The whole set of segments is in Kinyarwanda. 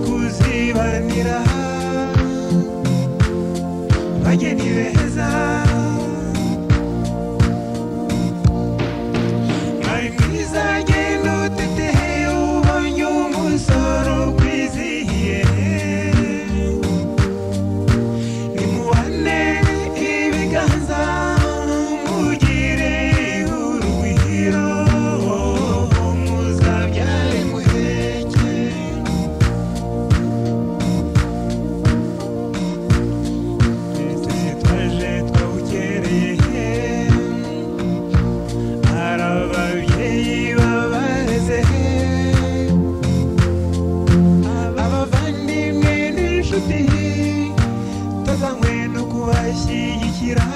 kuzibanira bageni beza mwari mwiza genda uteteye ubonye umusoro kwizihiye nimuhane ibiganza mugire urugwiro muzabyare muheke twaje twawukereye hari ababyeyi babareze abavandimwe n'inshuti tuzanywe no kubashyigikira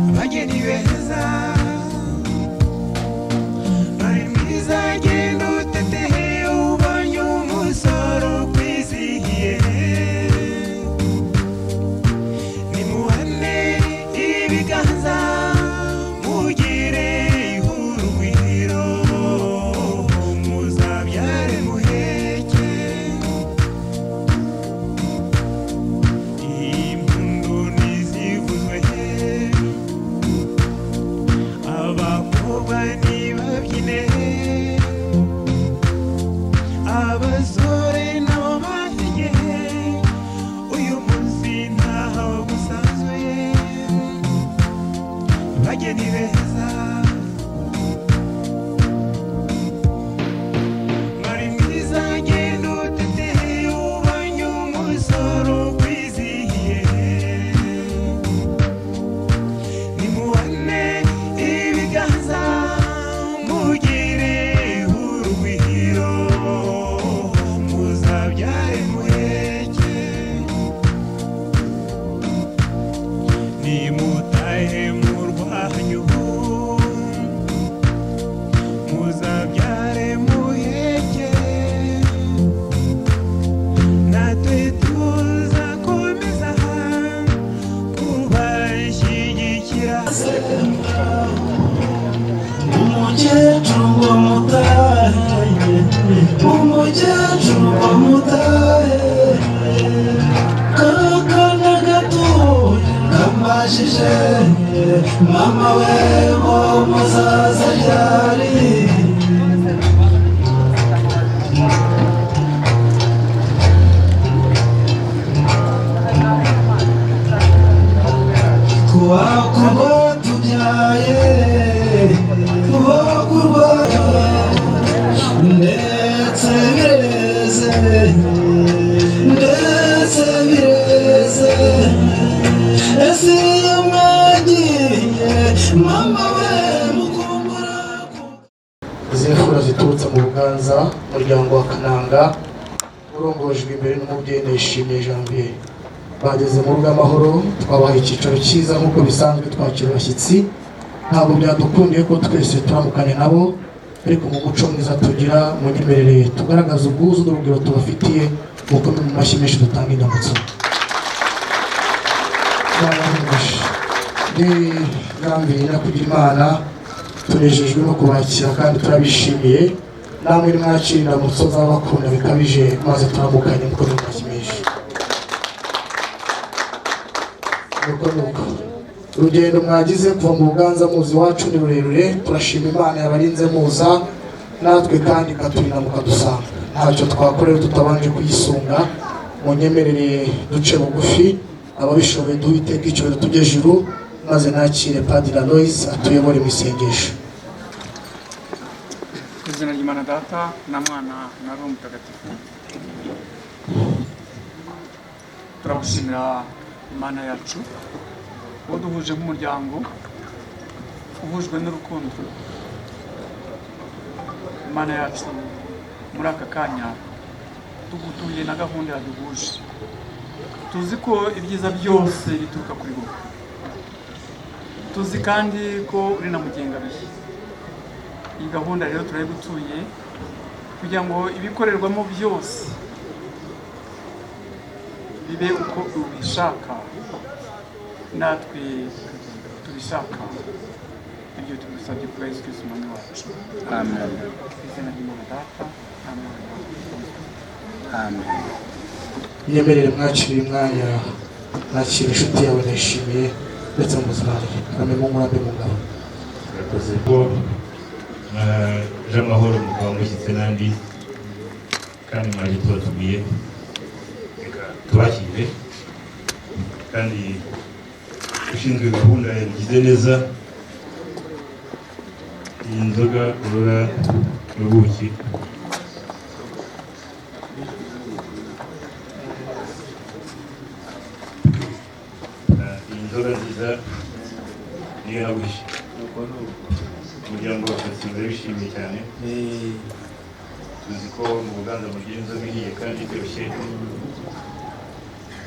abageni beza mwari mwiza genda uteteye ubonye umusoro kwizihiye nimuhane ibiganza mugire urugwiro muzabyare muheke impundu nizivuzwe abakobwa nibabyine abasore nabo bahige uyu munsi ntaho gusanzwe bageni beza mwari mwiza genda uteteye ubonye umusoro kwizihiye nimuhane ibiganza mugire urugwiro muzabyare muheke nimutahe mu rwanyu muzabyare muheke natwe tuzakomeza kubashyigikira umukecuru wa mutahe umukecuru wa mutahe kakana gatoya kamashije mama we ngo muzaza ryari kubakurwa tubyaye kubakurwa ndetse bireze ndetse bireze ese iyo mwagiye mama we mukumbura izi mfura ziturutse mu Buganza umuryango wa Kananga urongojwe imbere n'umubyeyi Nishimiye Janvier bageze mu rugo amahoro twabaha icyicaro cyiza nk'uko bisanzwe twakira abashyitsi ntabwo byadukundiye ko twese turamukanye nabo ariko mu muco mwiza tugira mu nyemerere tugaragaza ubwuzu n'urugwiro tubafitiye kuko mu mashyi menshi dutanga indamutso Janvier kugira Imana tunejejwe no kubakira kandi turabishimiye namwe mwakira indamutso z'abakunda bikabije maze turamukanye muko mu mashyi menshi urugendo mwagize kuva mu Buganza muzi iwacu ni rurerure turashima Imana yabarinze muza natwe kandi ikaturinda mukadusanga ntacyo twakorera tutabanje kuyisunga mu nyemerere duce bugufi ababishoboye duhe iteka icyubahiro tujye ejuru maze nakire Padiri Aloys atuyobore mu isengesho. Izina ry'Imana Data na Mwana na Roho Mutagatifu. Turagushimira Imana yacu uduhuje nk'umuryango uhujwe n'urukundo. Imana yacu muri aka kanya tugutuye na gahunda yaduhuje tuzi ko ibyiza byose bituruka kuri wowe tuzi kandi ko uri na mugengabihe iyi gahunda rero turayigutuye kugira ngo ibikorerwamo byose bibe uko ubishaka natwe tubishaka ibyo tugusabye kuri Yesu Kristo umwami wacu amen. Izina ry'Imana Data na Mwana nyemerere mwakire umwanya mwakira inshuti yawe nishimiye ndetse muziranye kame mu murambe mu ngabo yakoze ko Jean Mahoro mukaba mushyitse n'andi kandi mwaje tubatubwiye reka tubakire kandi ushinzwe gahunda yagize neza iyi nzoga urora ubuki iyi nzoga nziza niyo nagushye umuryango wa Kasinga bishimiye cyane tuzi ko mu Buganda mugira inzoga ihiye kandi iryoshye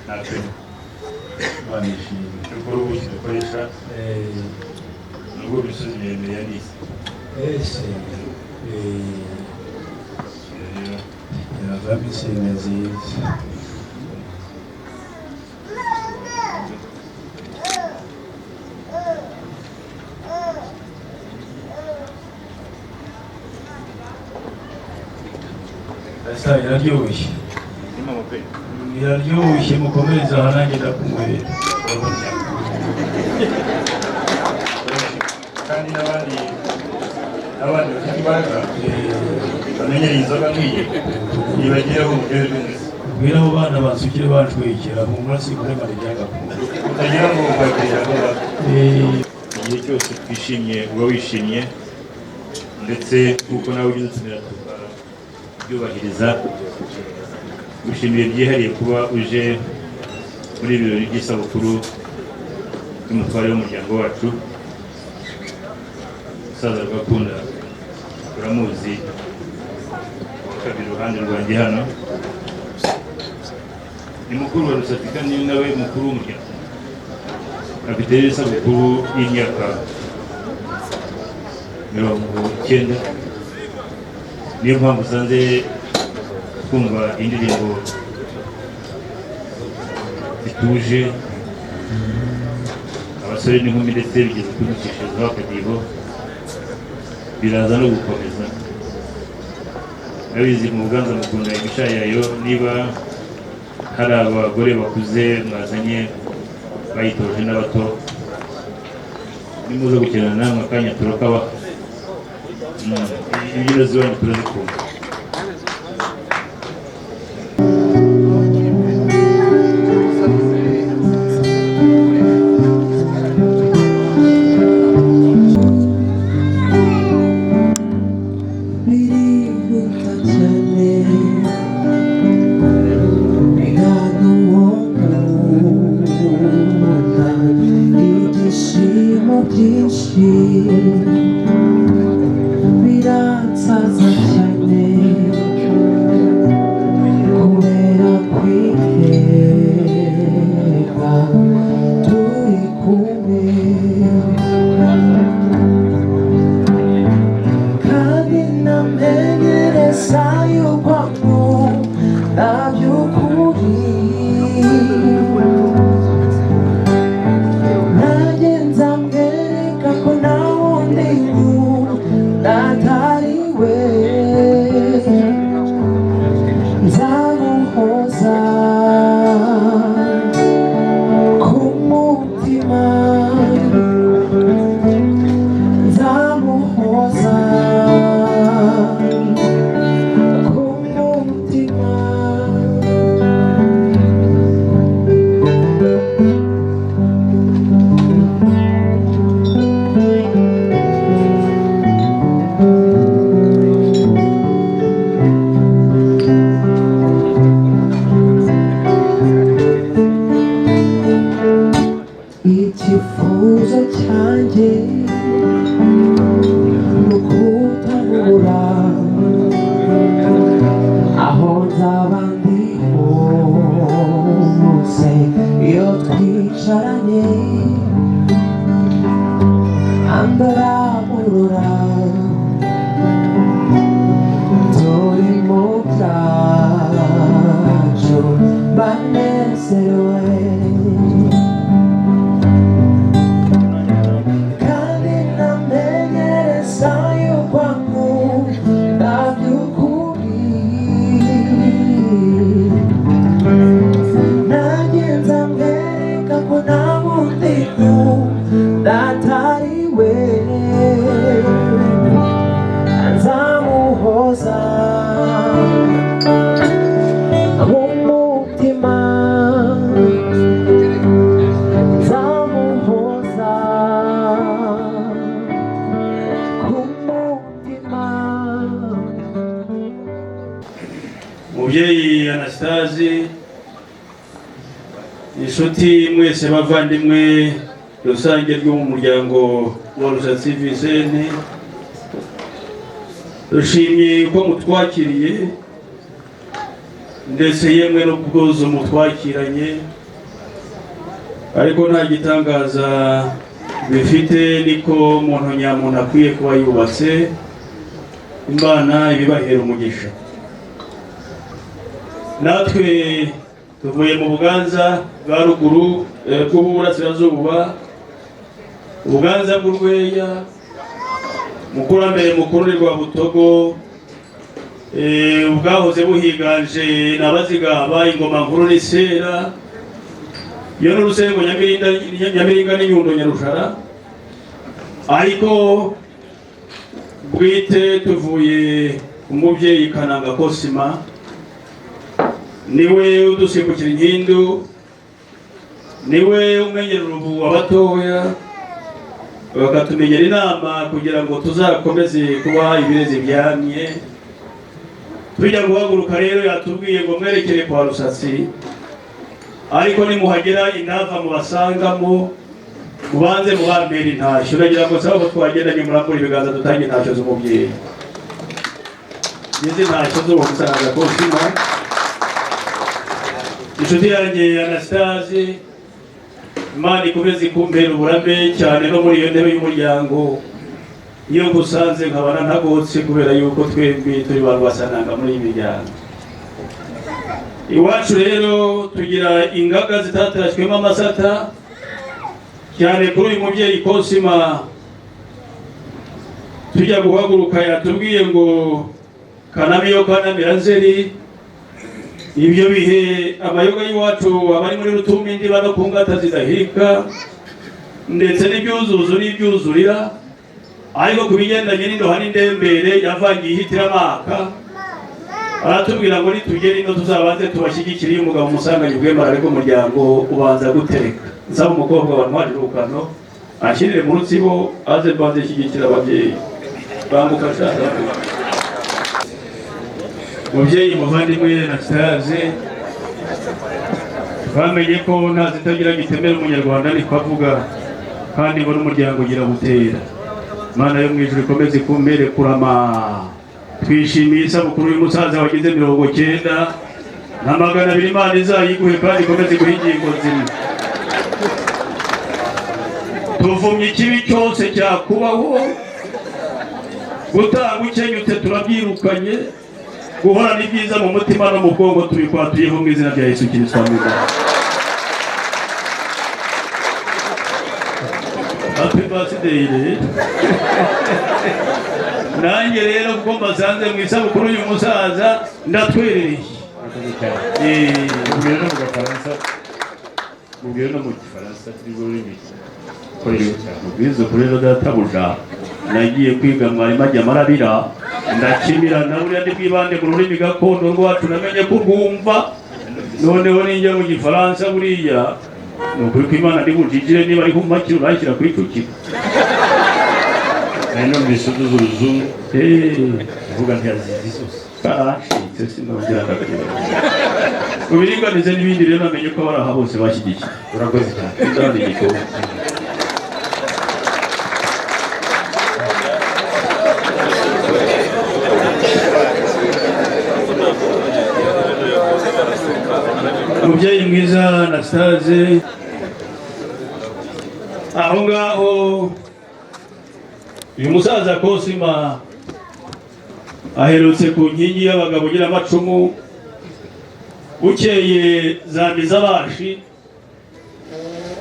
natwe banishimiye kuko ubuki dukoresha nubwo imisozi miremire ya Nisi za pisine nziza asa iraryoshye iraryoshye mukomereze aha nanjye ndakunywera kandi n'abandi bafite imbaraga bamenyereye inzoga nk'iyi ntibageraho umugezi w'umwese ubwira abo bana bansukire banshwekera mu munsi kuremana ibyagakunda utagira ngo bagirira vuba igihe cyose twishimye uba wishimye ndetse kuko nawe ujya udutumira tukabyubahiriza gushimiye byihariye kuba uje muri ibi birori by'isabukuru y'umutware w'umuryango wacu umusaza Rwakunda uramuzi wa kabiri iruhande rwanjye hano ni mukuru wa Rusatika ni nawe mukuru w'umuryango afite isabukuru y'imyaka 90 niyo mpamvu usanze kumva indirimbo zituje abasore n'inkumi ndetse bigeze kudukishizaho akadiho biraza no gukomeza abizi mu Buganza mukunda imishayayo niba hari abagore bakuze mwazanye bayitoje n'abato nimuze gukenana namwe akanya turakabaha imbyino ziwanyu turazikunda mubyeyi Anastase, inshuti mwese bavandimwe rusange ryo mu muryango wa Rusatsi Vincent, dushimye ko mutwakiriye ndetse yemwe no kubwuzu mutwakiranye, ariko nta gitangaza bifite niko umuntu nyamuntu akwiye kuba yubatse. Imana ibibahera umugisha. Natwe tuvuye mu Buganza bwa ruguru bw'uburasirazuba, Buganza bw'Urweya, mukurambere mukuru rwa Butogo, ubwahoze buhiganje n'abazigaba ingoma nkuru n'isera, yo n'urusengo Nyamiringa n'inyundo Nyarushara. Ariko bwite tuvuye umubyeyi Kananga Cosima, niwe udusimbukira inkindu, niwe umenyera urubu abatoya, bakatumenyera inama kugira ngo tuzakomeze kuba ibirezi byamye. Tujya guhaguruka rero yatubwiye ngo mwerekere kwa Rusatsi, ariko nimuhagera inava mubasangamo mubanze mubambere intashyo. Nagira ngo saba ko twagendanye murambura ibiganza dutange intashyo z'umubyeyi. Izi ntashyo zo Kananga Cosima, inshuti yanjye Anastase, Imana ikomeze ikumbera uburame cyane no muri iyo ntebe y'umuryango. Iyo gusanze nkabana ntagotse kubera yuko twembi turi barwasananga muri iyi miryango. Iwacu rero tugira ingaga zitatashywemo amasata, cyane kuri uyu mubyeyi Cosima. Tujya guhaguruka yatubwiye ngo kanamiyo kanamira nzeri, ibyo bihe amayoga y'iwacu abari muri Rutumindi bano ku ngata zidahirika ndetse n'ibyuzuzo n'ibyuzurira, ariko ku bigendanye n'indoha n'indembere yavangiye ihitiramaka. Aratubwira ngo nitugere ino tuzabanze tubashyigikire iyo umugabo umusanganye ubwemara ariko umuryango ubanza gutereka. Nsaba umukobwa wantwarira urukano ashyirire mu rutsibo aze mbanze shyigikira ababyeyi banguka shaka. Mubyeyi muvandimwe Anastase, twamenye ko nta zitagira gitemera umunyarwanda niko avuga, kandi ngo n'umuryango ugira butera. Imana yo mu ijuru ikomeze kumbere kurama. Twishimiye isabukuru y'umusaza wagize 90 na 200. Imana izayiguhe kandi ikomeze guha ingingo nzima. Tuvumye ikibi cyose cyakubaho, gutanga ukenyutse turabyirukanye, guhorana ibyiza mu mutima no mu bwongo tubikwatuyeho mu izina rya Yesu Kristo. Amen. Happy birthday. Nanjye rero kuko mbasanze mu isabukuru y'uyu musaza ndatwerereye. Mubwire no mu Gafaransa, mubwire no mu Gifaransa turi mubwizo kuri rero databuja nagiye kwiga mwarimu ajya marabira ndakimira na buriya ndi bwibande mu rurimi gakondo rwacu namenye ko rwumva. Noneho ninjya mu Gifaransa buriya nukuri ko Imana ndi bujijire niba ari kumakira urashyira kuri icyo kigo. Nino mbisudu z'uruzungu uvuga ntiyazizi zose karashitse sinongera ndakira ubiringanize n'ibindi rero namenye ko baraha bose bashyigikiye. Urakoze cyane. Ndani giko mubyeyi mwiza Anastase, aho ngaho uyu musaza Cosima aherutse ku nkingi y'abagabo ugira amacumu, bukeye zambiza abashi,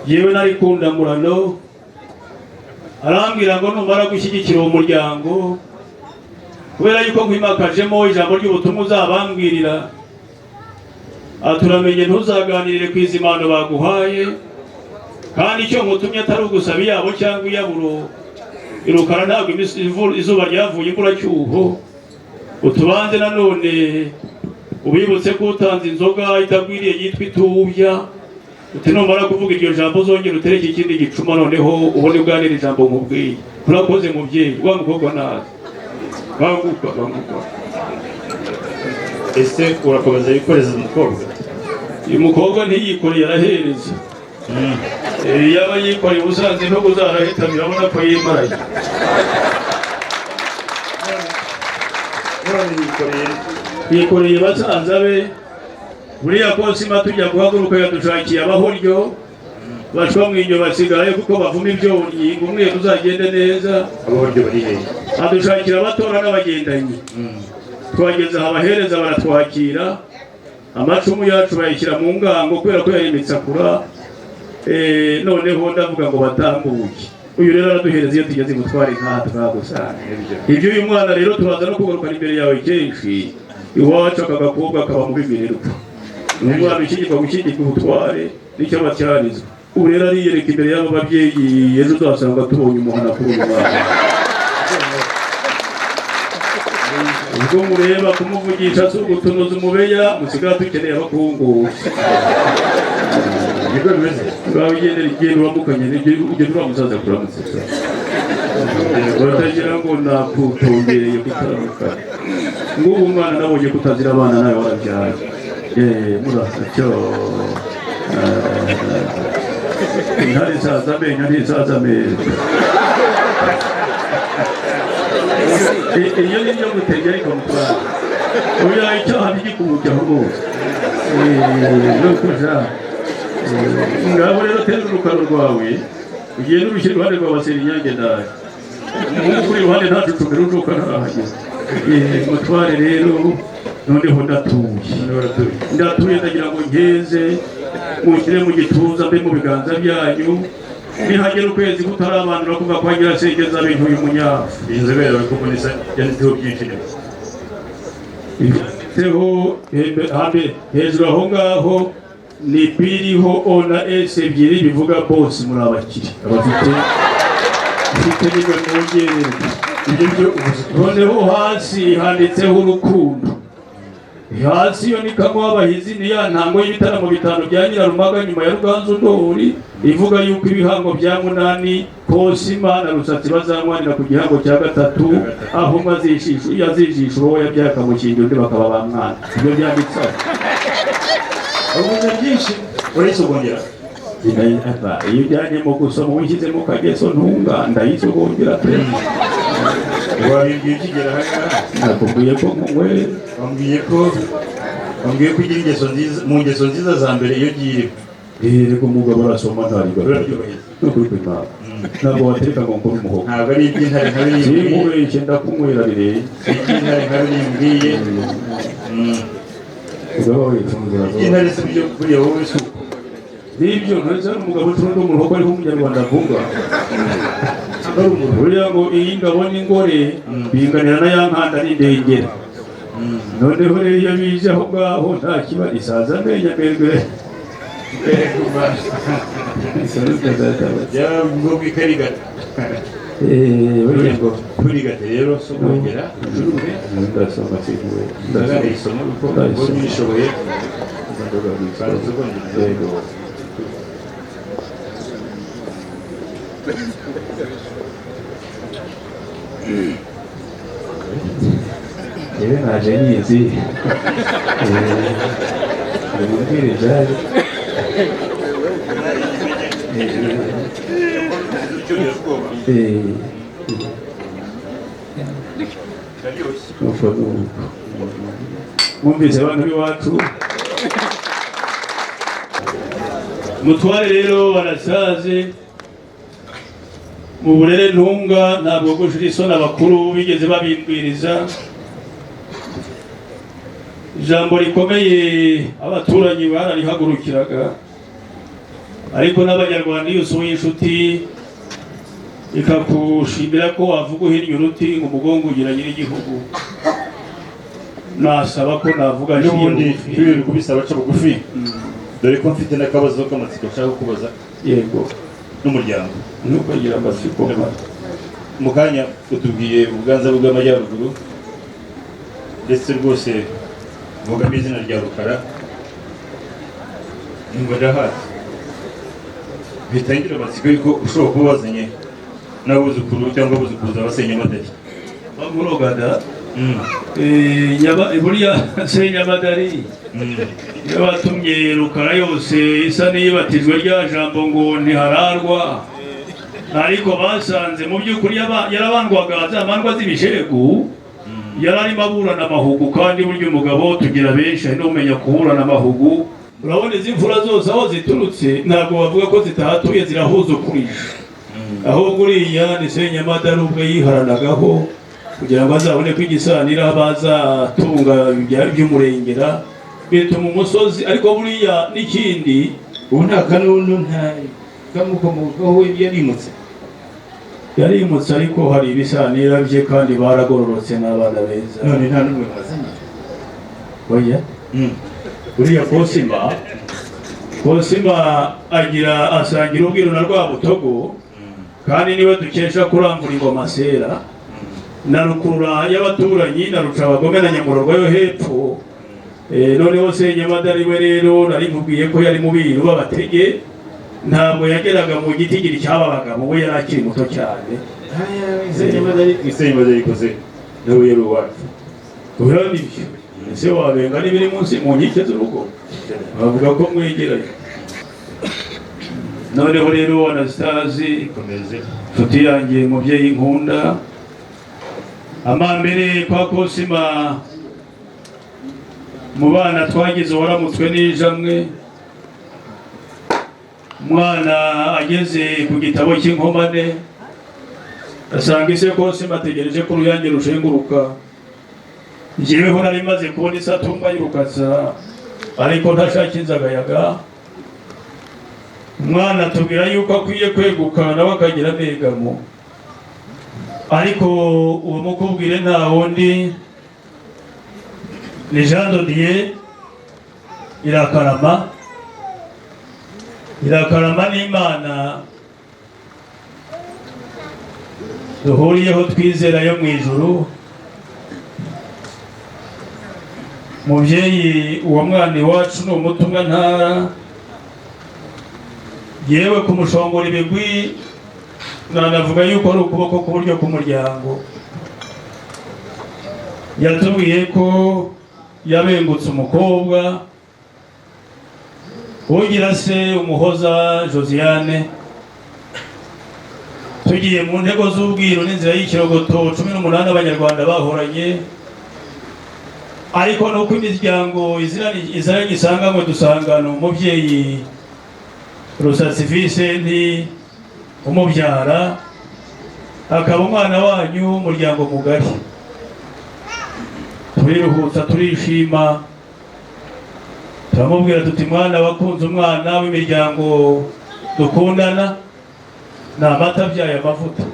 yewe nari kundamurano, arambwira ngo numara gushyigikira uwo muryango kubera yuko nkwimakajemo ijambo ry'ubutumwa uzabambwirira, turamenye ntuzaganirire ku izimano baguhaye, kandi icyo mutumye atari ugusaba iyabo cyangwa iyaburo. Irukara ntabwo izuba ryavuye imburacyuho, utubanze nanone ubibutse ko utanze inzoga itagwiriye yitwa itubya, uti numara kuvuga iryo jambo zongera utereke ikindi gicuma noneho ubone bwanira ijambo nkubwiye. Urakoze mubyeyi, wa mukobwa naze banguka. ese urakomeza wikoreza umukobwa? uyu mukobwa ntiyikoreye arahereza yaba yikoreye ubusanzwe nubwo uzarahita birabona ko yimaraye yikoreye basanza be buriya konsima tujya guhaguruka yadushakiye abahoryo bashwa mwinyo basigaye kuko bavuma ibyonyi ngo umwe uzagende neza. Abahoryo bari hehe? adushakira abatora n'abagendanyi twageze aha abahereza baratwakira amacumu yacu bayishyira mu ngango kubera ko yari imitsakura noneho ndavuga ngo batambuke uyu rero araduhereza iyo tugeze gutwara inka tukagusanga ibyo uyu mwana rero turaza no kugaruka imbere yawe kenshi iwacu aka gakobwa kaba mu bimererwa umwana ukigirwa gushyigirwa ubutware n'icyo batyarizwa ubu rero ariyereka imbere y'abo babyeyi ejo uzasanga tubonye umuhana kuri uyu mwana ubwo mureba kumuvugisha si ugutunoza umubeya musigara dukeneye abakungu nibwo bimeze ngaho ugenda uramukanye ugenda uramusaza kuramutsa batagira ngo nakutongereye kutaramukana ngubu umwana nabonye kutazira abana nawe warabyaye muracyo intare isaza amenyo ntisaza ameza iyo ni byo gutegera ariko mutwara uya icyaha ntigikubujyaho rwose nukuja ngabo rero tera urukaro rwawe ugenda urushyira iruhande rwa basera inyange ndaje umuhungu kuri iruhande ntacucumira uruka ntarahageze mutware rero noneho ndatuye ndagira ngo ngeze mushyire mu gituza mbe mu biganza byanyu nihagera ukwezi kutarabanura kuva kwa nyirasengeza bintu uyu munyafu inzobere bakumunisa yanditseho byinshi teho hejuru aho ngaho ni biriho O na S ebyiri bivuga bose muri abakiri abafite n'ibyo mwongererwa ibyo byo noneho hasi handitseho urukundo hasi yo ni kamwe w'abahizi ni ya ntango y'ibitaramo bitanu bya Nyirarumaga nyuma ya Ruganzu Ndori ivuga yuko ibihango bya munani Kosima na Rusatsi bazamwanira ku gihango cya gatatu aho yazijisha uwo yabyaye akamukingira undi bakaba bamwana ibyo byanditse ubuze byinshi urayisogongera iyo ujyanye mu gusoma wishyize mu kageso ntunga ndayisogongera pe wabibwiye ukigera hano nakubwiye ko nkunywere wambwiye ko ugira ingeso nziza mu ngeso nziza za mbere iyo ugiye reka umugabo arasoma ntarigwa no kuri kwimana ntabwo watereka ngo nkore umuhogo ntabwo ari iby'intare nka biriya sinkubeshye ndakunywera rireye iby'intare nka biriya mbwiye iby'intare si byo buriya wowe si uko nibyo ntuzi hano umugabo turundi umuhogo ariho umunyarwanda avuga buriya ngo iyi ngabo n'ingore binganira na ya nkanda n'indengera noneho rero iyo bije aho ngaho nta kiba isaza amenyo amerwe byaba ngombwa ikarigata buriya ngo kurigata rero si ukongera ucurume ndasoma sinkuwe ndasoma kuko ubwo nishoboye kandi tukongera yewe naje nyizi ndimubwire byari mwumvise abantu b'iwacu mutware rero barasaze mu burere ntunga ntabwo gushira isoni abakuru bigeze babimbwiriza ijambo rikomeye abaturanyi bararihagurukiraga ariko n'abanyarwanda iyo usuye inshuti ikakushimira ko wavuga uhinnye uruti ngo umugongo ugira nyir'igihugu nasaba ko navuga n'ubundi ntibiri kubisaba aca bugufi dore ko mfite n'akabazo k'amatsiko nshaka kubaza yego n'umuryango ntukagira amatsiko mu kanya utubwiye ubuganza bw'amajyaruguru ndetse rwose mvugamo izina rya Rukara numva ndahazi bitangira amatsiko yuko ushobora kuba wazanye n'abuzukuru cyangwa abuzukuruza basenya amadari bamurogada buriya Senyamadari yabatumye Rukara yose isa n'ibatijwe rya jambo ngo ntihararwa, ariko basanze mu by'ukuri yarabandwaga za mandwa z'ibishegu, yari arimo aburana amahugu, kandi burya umugabo tugira benshi ari n'umenya kuburana amahugu. Urabona izi mfura zose aho ziturutse ntabwo bavuga ko zitahatuye, zirahuzukurisha. Ahubwo uriya ni Senyamadari ubwo yiharanagaho kugira ngo azabone ko igisanira bazatunga iby'umurengera, bituma umusozi. Ariko buriya n'ikindi, ubu nta kanunu nta kamukomokaho yarimutse, ariko hari ibisanira bye kandi baragororotse n'abana beza. none nta n'umwe bazanye. Oya, buriya Kosima asangira ubwiru na Rwabutogo, kandi niwe dukesha kurambura ingoma Sera na Rukurura y'abaturanyi na Rucabagome na Nyamurorwa yo hepfo. Noneho Senyamadari we rero nari nkubwiye ko yari mu biru b'Abatege, ntabwo yageraga mu gitigiri cy'ababaga, we yari akiri muto cyane. Senyamadari koze nawe yari uwacu. Kubera nibyo ese wabenga n'ibiri munsi mu nkike z'urugo, bavuga ko mwegeranye. Noneho rero Anastasi, nshuti yanjye, mubyeyi nkunda, amambere kwa Kosima mu bana twagize waramutswe n'ijamwe. Umwana ageze ku gitabo cy'inkomane, asanga ise Kosima ategereje ko uruyange rushenguruka. Njyeweho nari maze kubona isatumba yirukaza, ariko ntashaka inzagayaga. Umwana atubwira yuko akwiye kweguka nawe akagira amegamo, ariko uwo mukubwire nta wundi ni Jean Dodier Irakarama n'Imana duhuriyeho twizera yo mu ijuru. Mubyeyi, uwo mwana iwacu ni umutumwa ntara, yewe kumushongora ibigwi nanavuga yuko ari ukuboko k'uburyo k'umuryango. Yatubwiye ko yabengutse umukobwa ugira se Umuhoza Josiane, tugiye mu ntego z'ubwiru n'inzira y'ikirogoto 18 Abanyarwanda bahoranye. Ariko nuko imiryango iziranye isanganywe, dusangana umubyeyi Rusatsi Vincent umubyara, akaba umwana wanyu umuryango mugari. Turiruhutsa, turishima, turamubwira tuti mwana wakunze umwana w'imiryango dukundana, ni amata byaye amavuta.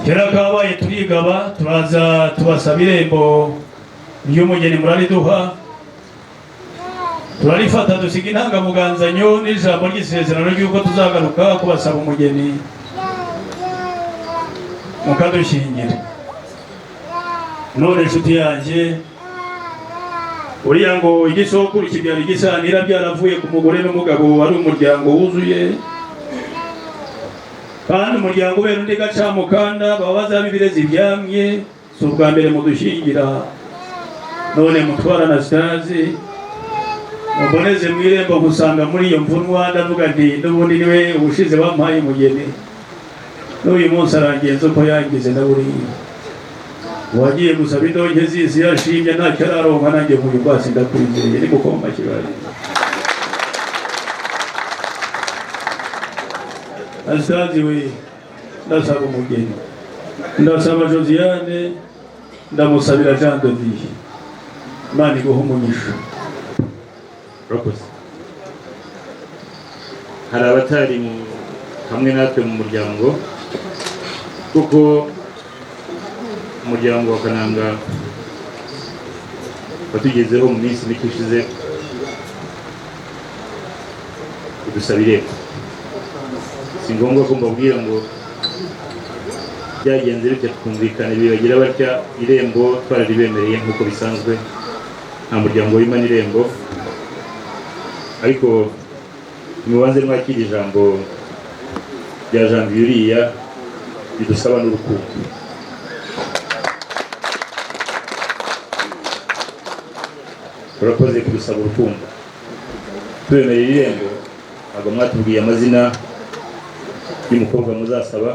Kera kabaye turigaba, turaza tubasaba irembo ry'umugeni murariduha, turarifata dusiga intangamuganzanyo n'ijambo ry'isezerano ry'uko tuzagaruka kubasaba umugeni mukadushyingira. None nshuti yanjye, uriya ngo igisokuru kibyara igisanira byaravuye ku mugore n'umugabo wari umuryango wuzuye, kandi umuryango ubera undi gacamukanda, baba bazaba ibirezi byamye, si ubwa mbere mudushyingira. None mutwara Anastasi muboneze mu irembo gusanga muri iyo mvunwa, ndavuga nti n'ubundi niwe ubushize bampaye umugeni, n'uyu munsi arangenza uko yangize na buriya. Wagiye gusaba indonke z'isi yashimye ntacyo araronka, nanjye nk'uyu rwasi ndakurizeye, ni mukoma kibaye. Anastasi we, ndasaba umugeni, ndasaba Josiane, ndamusabira Jean Dodier. Imana iguhe umugisha. Hari abatari hamwe natwe mu muryango, kuko umuryango wa Kananga watugezeho mu minsi mike ishize udusaba irembo. Si ngombwa ko mbabwira ngo byagenze bityo twumvikane bibagira batya, irembo twararibemereye nk'uko bisanzwe, nta muryango wimana irembo. Ariko mubanze mwakira ijambo rya Jean uriya bidusaba n'urukundo. urakoze kudusaba urukundo twemerera irembo ntabwo mwatubwiye amazina y'umukobwa muzasaba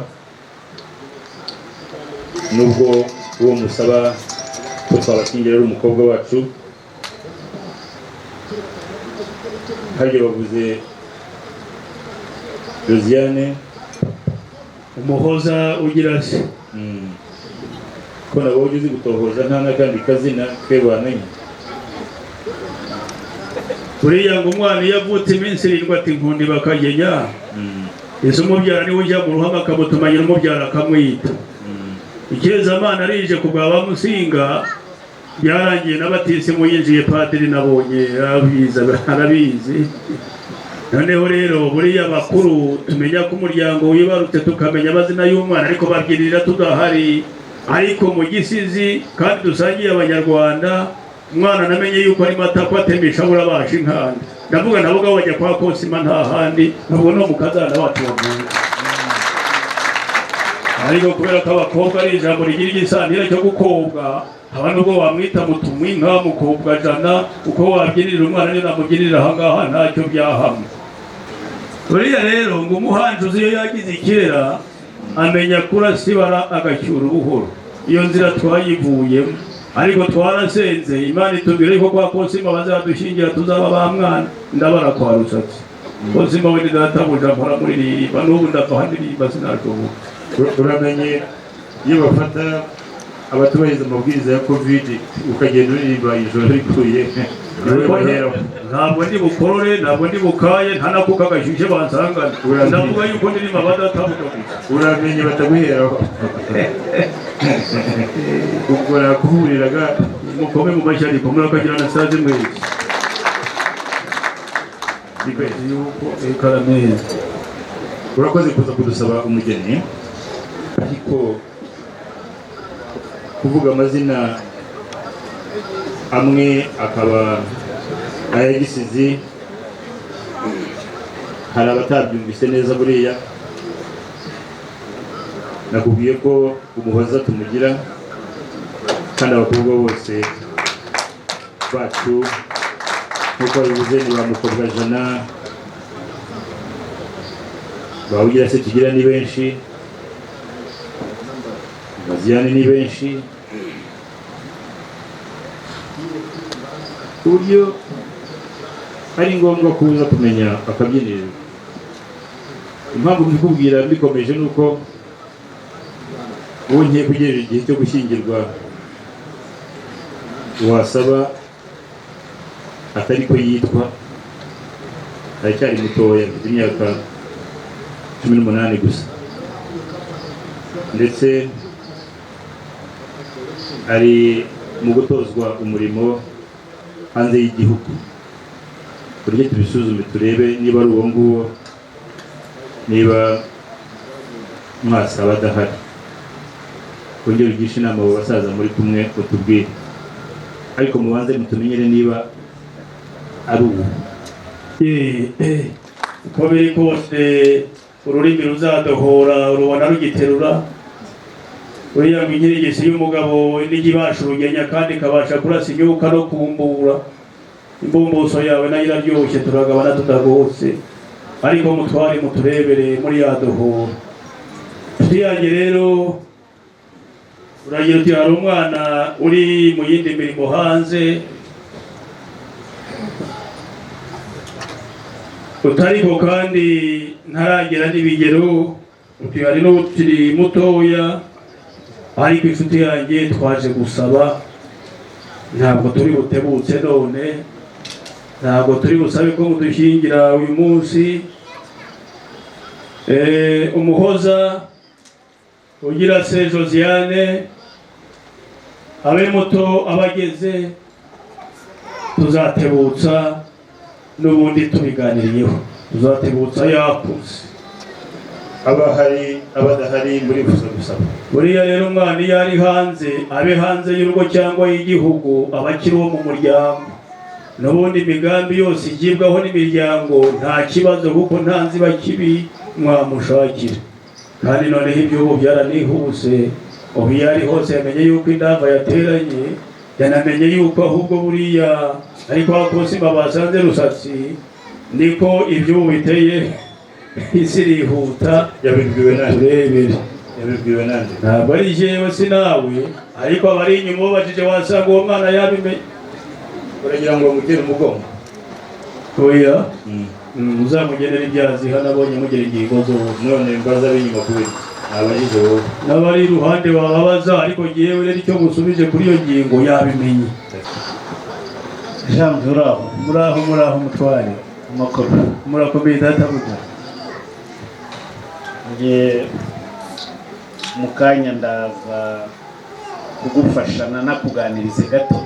nubwo uwo musaba ko twabashyingira ari umukobwa wacu harya bavuze Josiane Umuhoza ugira se ko nabo uzi gutohoza nta n'akandi kazina twe bamenye buriya ngo umwana iyo avutse iminsi 7 ati nkundi bakagenya ese umubyara niwe ujya mu ruhame akamutumanya umubyara akamwita Ikezamana arije kubwa bamusinga byarangiye n'abatisi mu yinjiye padiri nabonye arabizi noneho rero buriya bakuru tumenya ko umuryango wibarutse tukamenya amazina y'umwana ariko babyirira tudahari ariko mu gisizi kandi dusangiye abanyarwanda umwana namenye yuko ari mata kwatemisha burabasha inkanda ndavuga nabo bajya kwa Kosima nta handi ntabwo no mukazana wacu wavuga ariko kubera ko abakobwa ari ijambo rigira igisantira cyo gukobwa abantu ubwo wamwita mutumwi nka mukobwa jana uko wabyinirira umwana ni namugirira ahangaha ntacyo byahamwe buriya rero ngo umuhanjuzi iyo yagize ikirera amenya kurasibara agacyura ubuhoro iyo nzira twayivuyemo ariko twarasenze Imana itubwira ko kwa Kosima bazadushingira tuzaba ba mwana ndabara kwa Rusatsi Kosima we ndatabuja mpora muri riba n'ubu ndavahaniriba sinashoboka uramenye iyo bafata abatubahiriza amabwiriza ya covid ukagenda uririmba ijoro rikuye ntabwo ndi bukorore ntabwo ndi bukaye nta nako kagashyushye bansangana ndavuga yuko ndirimba badatabuja uramenye bataguheraho ukora kuhuriraga mukome mu mashyari komera akagira na saze mwezi urakoze kuza kudusaba umugeni ariko kuvuga amazina amwe akaba ayagisizi hari abatabyumvise neza buriya nakubwiye ko Umuhoza tumugira kandi abakobwa bose bacu nkuko bivuze ni ba mukobwa jana bawugira se tugira ni benshi Josiane ni benshi uburyo ari ngombwa kuza kumenya akabyiniriro impamvu mbikubwira mbikomeje nuko uwo ngiye kugejeje igihe cyo gushyingirwa wasaba atari ko yitwa aracyari mutoya afite imyaka 18 gusa ndetse ari mu gutozwa umurimo hanze y'igihugu buryo tubisuzume turebe niba ari uwo nguwo niba mwasaba adahari kongera ugisha inama abo basaza muri kumwe utubwire ariko mubanze mutumenyere niba ari uwo uko biri kose ururimi ruzadohora urubona rugiterura uriya ngo inyirigisi y'umugabo n'igibasha urugenya kandi kabasha kurasa inyuka no kumbura imbumbuso yawe nayo iraryoshye turagabana tutagose ariko mutware muturebere muri yadohora tuyange rero uragira uti hari umwana uri mu yindi mirimo hanze utariko kandi ntaragera n'ibigero uti hari n'ukiri mutoya ariko inshuti yanjye twaje gusaba ntabwo turi butebutse none ntabwo turi busabe ko mudushyingira uyu munsi Umuhoza ugira se Josiane abe muto abageze tuzatebutsa n'ubundi tubiganiriyeho tuzatebutsa yakuze abahari abadahari muri gusaba buriya rero umwana iyo ari hanze abe hanze y'urugo cyangwa y'igihugu abakiri wo mu muryango n'ubundi imigambi yose igibwaho n'imiryango nta kibazo kuko nta nziba kibi mwamushakira kandi noneho iby'ubu byaranihuse ubu iyo ari hose yamenye yuko indava yateranye yanamenye yuko ahubwo buriya ariko aho simba basanze rusatsi niko ibyo biteye isi irihuta. Yabibwiwe nande? Turebere. Yabibwiwe nande? Ntabwo ari jewe sinawe, ariko abari inyuma babajije wasanga uwo mwana yabimenye. Uragira ngo mutere umugongo? Oya. Muzamugenera ibyazi hano abonye mugera ingingo zose. None mbaza b'inyuma kubera abagize wowe n'abari iruhande bababaza, ariko ngewe rero icyo musubije kuri iyo ngingo yabimenye. Jean Muraho muraho mutware amakuru murakomeye databuja. nge mu kanya ndaza kugufasha nakuganirize gato.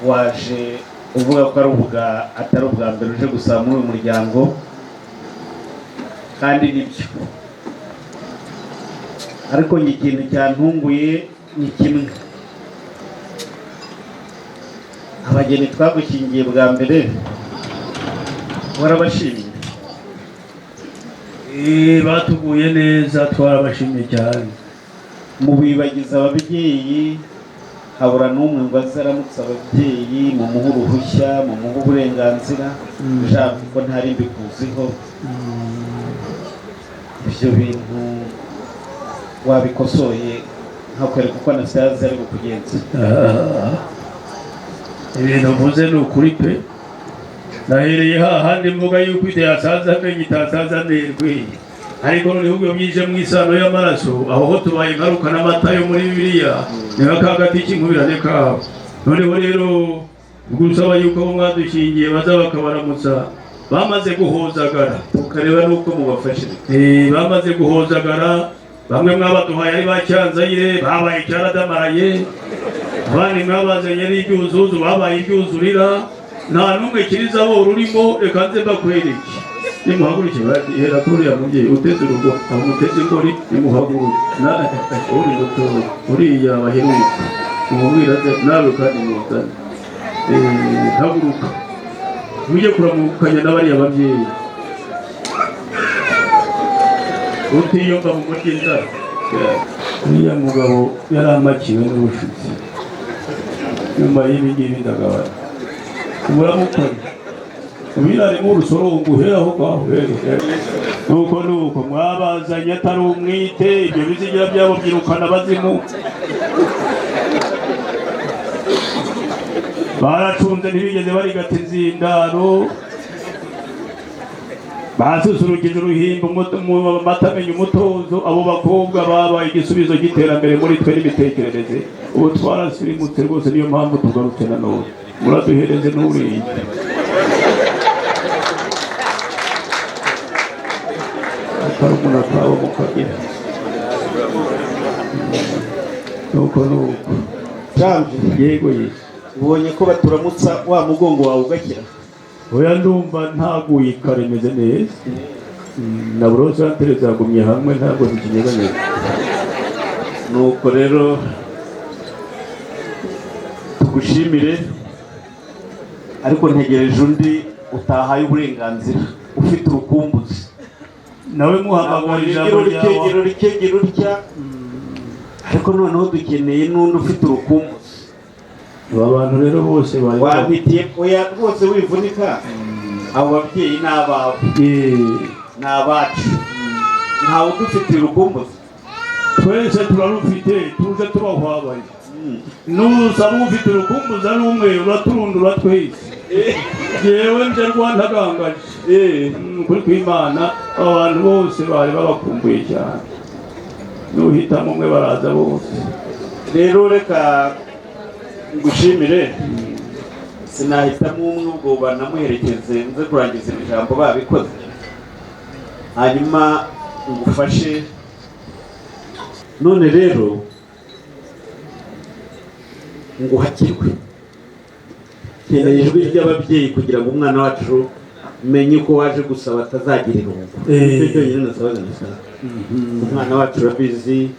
Waje uvuga ko atari ubwa mbere uje gusaba muri uyu muryango, kandi nibyo, ariko njye ikintu cyantunguye ni kimwe. Abageni twagushyingiye bwa mbere warabashimiye? Batuguye neza, twarabashimye cyane. Mu bibagiza ababyeyi habura n'umwe ngo azaramutse ababyeyi mu muha uruhushya, mu muha uburenganzira. Jean ko ntari mbikuziho, ibyo bintu wabikosoye nkakwereka uko Anastase ari kukugenza. Ibintu mvuze ni ukuri pe. Nahereye hahandi mvuga yuko ite yasaza amenye itasaza amerwe, ariko noneho ubwo byije mu isano y'amaraso, aho ho tubaye ingaruka n'amata yo muri Bibiliya niba kagati k'inkubirane kawe. Noneho rero gusaba yuko abo mwadushingiye baza bakabaramutsa bamaze guhozagara, tukareba n'uko mubafashije. Bamaze guhozagara, bamwe mwabaduhaye ari bacyanzayire babaye cyaradamaraye, abandi mwabazanye ari ibyuzuzu babaye ibyuzurira, nta n'umwe kirizabo rurimo. Reka nze mbakwereke, nimuhaguruke bahera kuri ya mubyeyi uteze urugo, amuteze ingori, nimuhaguruke uri muto uriya baheruka umubwira nawe kandi muzane. Haguruka mujye kuramukanya n'abariya babyeyi, utiyumva mu muryiza. Uriya mugabo yari amakiwe n'ubushuti, nyuma y'ibi ngibi ndagabana muramukora ubirarimo urusorongo uheraho ngaho. Nuko mwabazanye atari umwite, ibyo bizigira byabo byirukana abazimu. Baracunze ntibigeze barigata inzindaro, basusurukije uruhimbo amata amenya umutozo. Abo bakobwa babaye igisubizo cy'iterambere muri twe n'imitekerereze. Ubu twarasirimutse rwose, niyo mpamvu tugarutse nanone. Muraduhereze n'uriye akarumuna kawe mukagira. Nuko yego ubonye ko baturamutsa wa mugongo wawe ugakira? Oya, ndumva ntaguye karemeze neza. Na burosantere zagumye hamwe, ntabwo zikinyeganyega. Nuko rero tugushimire, ariko ntegereje undi utahaye uburenganzira ufite urukumbuzi. Nawe muhamagara ijambo ryawe rikegera urya, ariko noneho dukeneye n'undi ufite urukumbuzi. aba bantu rero bose bari wabitiye oya rwose wivunika. Abo babyeyi ni abawe, ni abacu, ntawe udufitiye urukumbuzi. twese turarufite, tuje tubahwabaye. Nusaba ufite urukumbuzi ari umwe uraturundura twese. Yewe nje rwantagangaje kuri kw'Imana. Abantu bose bari babakumbuye cyane, nuhitamo umwe baraza bose. Rero reka ngushimire, sinahitamo umwe ubwo banamuherekeze nze kurangiza ijambo babikoze, hanyuma ngufashe. None rero nguhakirwe, keneye ijwi ry'ababyeyi kugira ngo umwana wacu menye ko waje gusaba atazagira irungu. Nicyo cyonyine nasabaga ndashaka. Umwana wacu urabizi,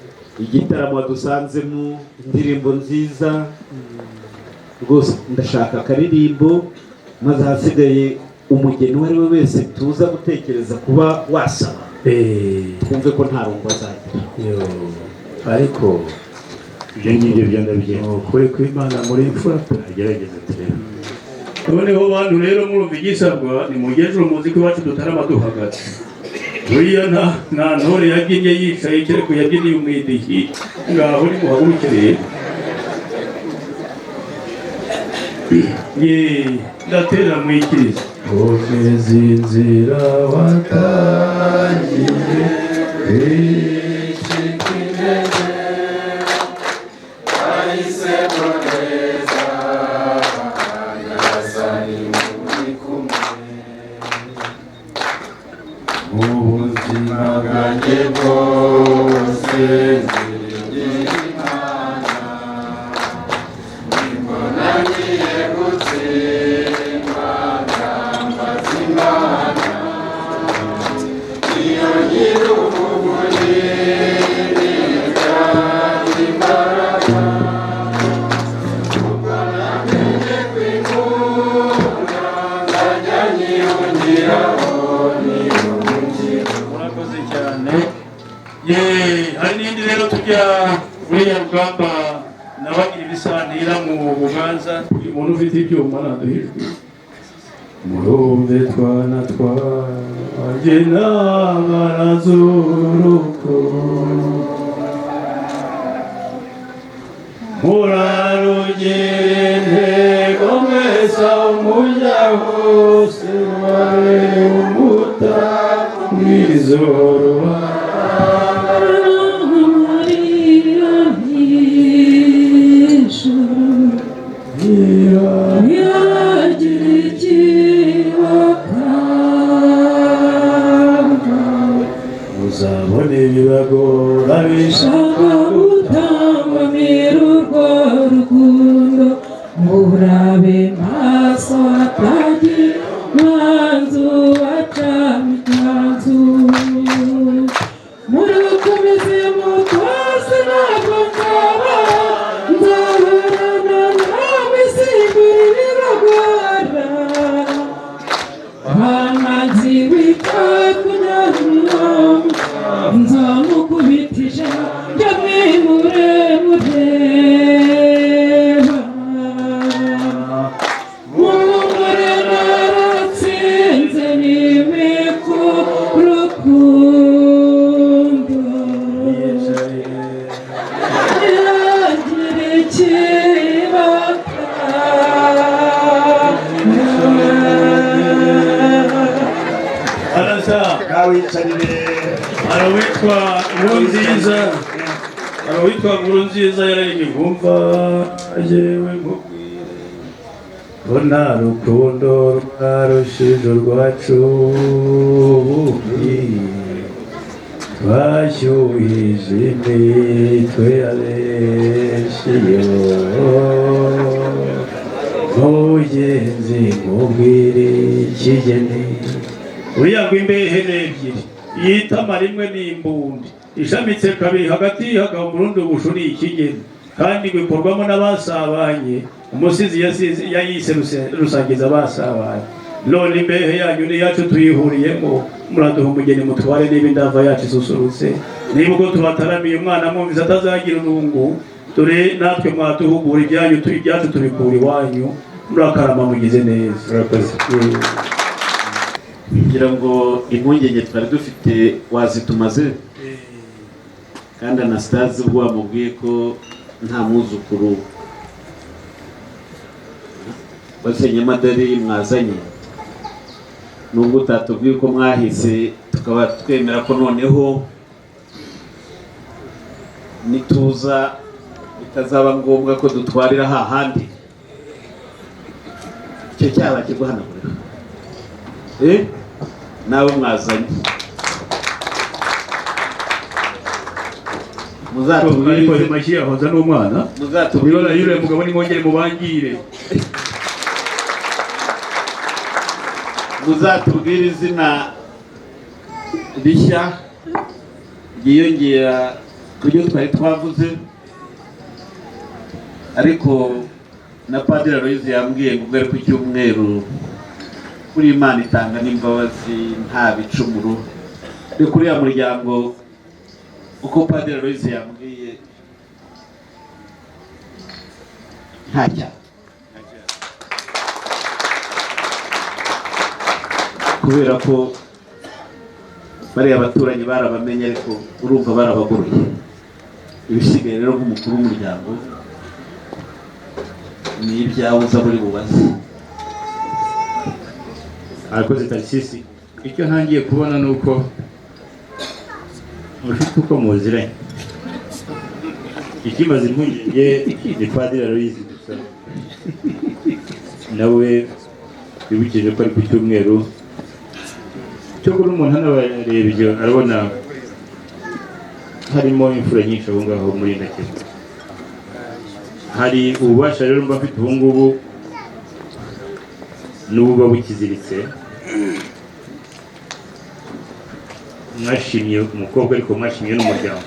igitaramo wadusanzemo, indirimbo nziza rwose. Ndashaka akaririmbo, maze ahasigaye umugeni uwo ari we wese tuza gutekereza kuba wasaba, twumve ko nta rungu azagira. Ariko ibyo ngibyo byo ndabyemera ukuri kw'Imana muri imfura agerageza turebe noneho bantu rero murumva igisabwa ni mugejuru muzi ko iwacu dutarama duhagaze buriya nta ntore yabyinnye yicaye kereko yabyiniye umwidihi ngaho ni muhaguruke rero ndatera mwikiriza komeza inzira watangiye ubuzima bwanjye bwose hari n'indi rero tujya buriya rugamba nabagira ibisanira mu buganza umuntu ufite ibyuma naduhijwe murumve twana twanjye n'abarazuruko murarugire intego mwesa umujya hose ware umuta mwizoro uzabone ibibagora bishaka gutambamira urwo rukundo murabe maso atagira mwanzu acamikanzu murukomeze mutwase ntabwo nzabarana nawe isimbura ibibagora amazi wita kunyamira nzamukubitije njyamwe mureba mumure naratsinze n'imiku rukundo yagira ikibaka arasa kawicarire arawitwa Nkurunziza yararemye kumva yewe nkubwire ko nta rukundo rwarushije urwacu twashyuhije imitwe yabeshyeyo mugenzi nkubwire ikigeni uriya ngo imbehe n'ebyiri yitama rimwe n'imbundi ishamitse kabiri hagati hakaba umurundi ubushu ni ikigeni kandi bikorwamo n'abasabanye umusizi yayise rusangiza abasabanye none imbehe yanyu n'iyacu tuyihuriyemo muraduha umugeni mutware niba indava yacu isusurutse niba ubwo tubataramiye umwana mwumvise atazagira urungu dore natwe mwaduhugura ibyacu tubikura iwanyu murakarama mugize neza urakoze kugira ngo impungenge twari dufite wazitumaze kandi Anastase ubwo wamubwiye ko nta mwuzukuru wa Senyamadari mwazanye nubwo utatubwiye ko mwahize tukaba twemera ko noneho nituza bitazaba ngombwa ko dutwarira hahandi icyo cyaba kiguhanagurira nawe mwazanye muzatubwire mashyi yahoza n'umwana muzatubwire yure mugabo nimwongere mubangire muzatubwire izina rishya ryiyongera ku byo twari twavuze ariko na Padiri Aloyize yambwiye ngo ubwo ari ku cyumweru kuri Imana itanga n'imbabazi nta bicumuro ni kuri ya muryango uko Padiri Aloyize yambwiye nta cyaha, kubera ko bariya abaturanyi barabamenye ariko urumva barabagoroye. Ibisigaye rero nk'umukuru w'umuryango ni ibyawe uza buri bubaze. Arakoze Tarisisi. Icyo ntangiye kubona ni uko mufite uko muziranye. Ikimaze impungenge ni Padiri Aloyizi gusa, nawe wibukije ko ari ku cyumweru cyo kuri umuntu anabareba ibyo arabona harimo imfura nyinshi aho ngaho muri Ndakemwa. Hari ububasha rero mba mfite ubu ngubu n'ububa bukiziritse. Mwashimye umukobwa ariko mwashimye n'umuryango,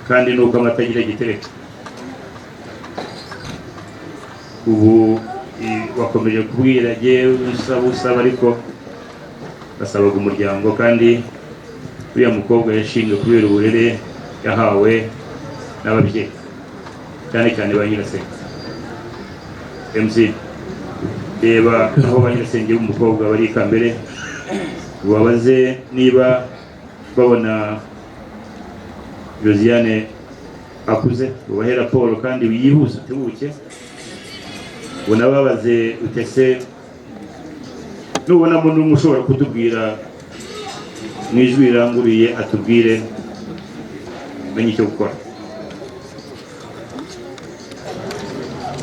kandi nuko amatagira gitereka. Ubu wakomeje kubwira jyewe usaba ariko basabaga umuryango, kandi uriya mukobwa yashinzwe kubera uburere yahawe n'ababyeyi, cyane cyane ba nyirasenge. MC reba aho ba nyirasenge b'umukobwa bari ikambere, ubabaze niba babona Josiane akuze, ubahe raporo kandi yihuse utebuke. Unababaze utese nubonamo n'umwe ushobora kutubwira mu ijwi riranguriye atubwire menye icyo gukora.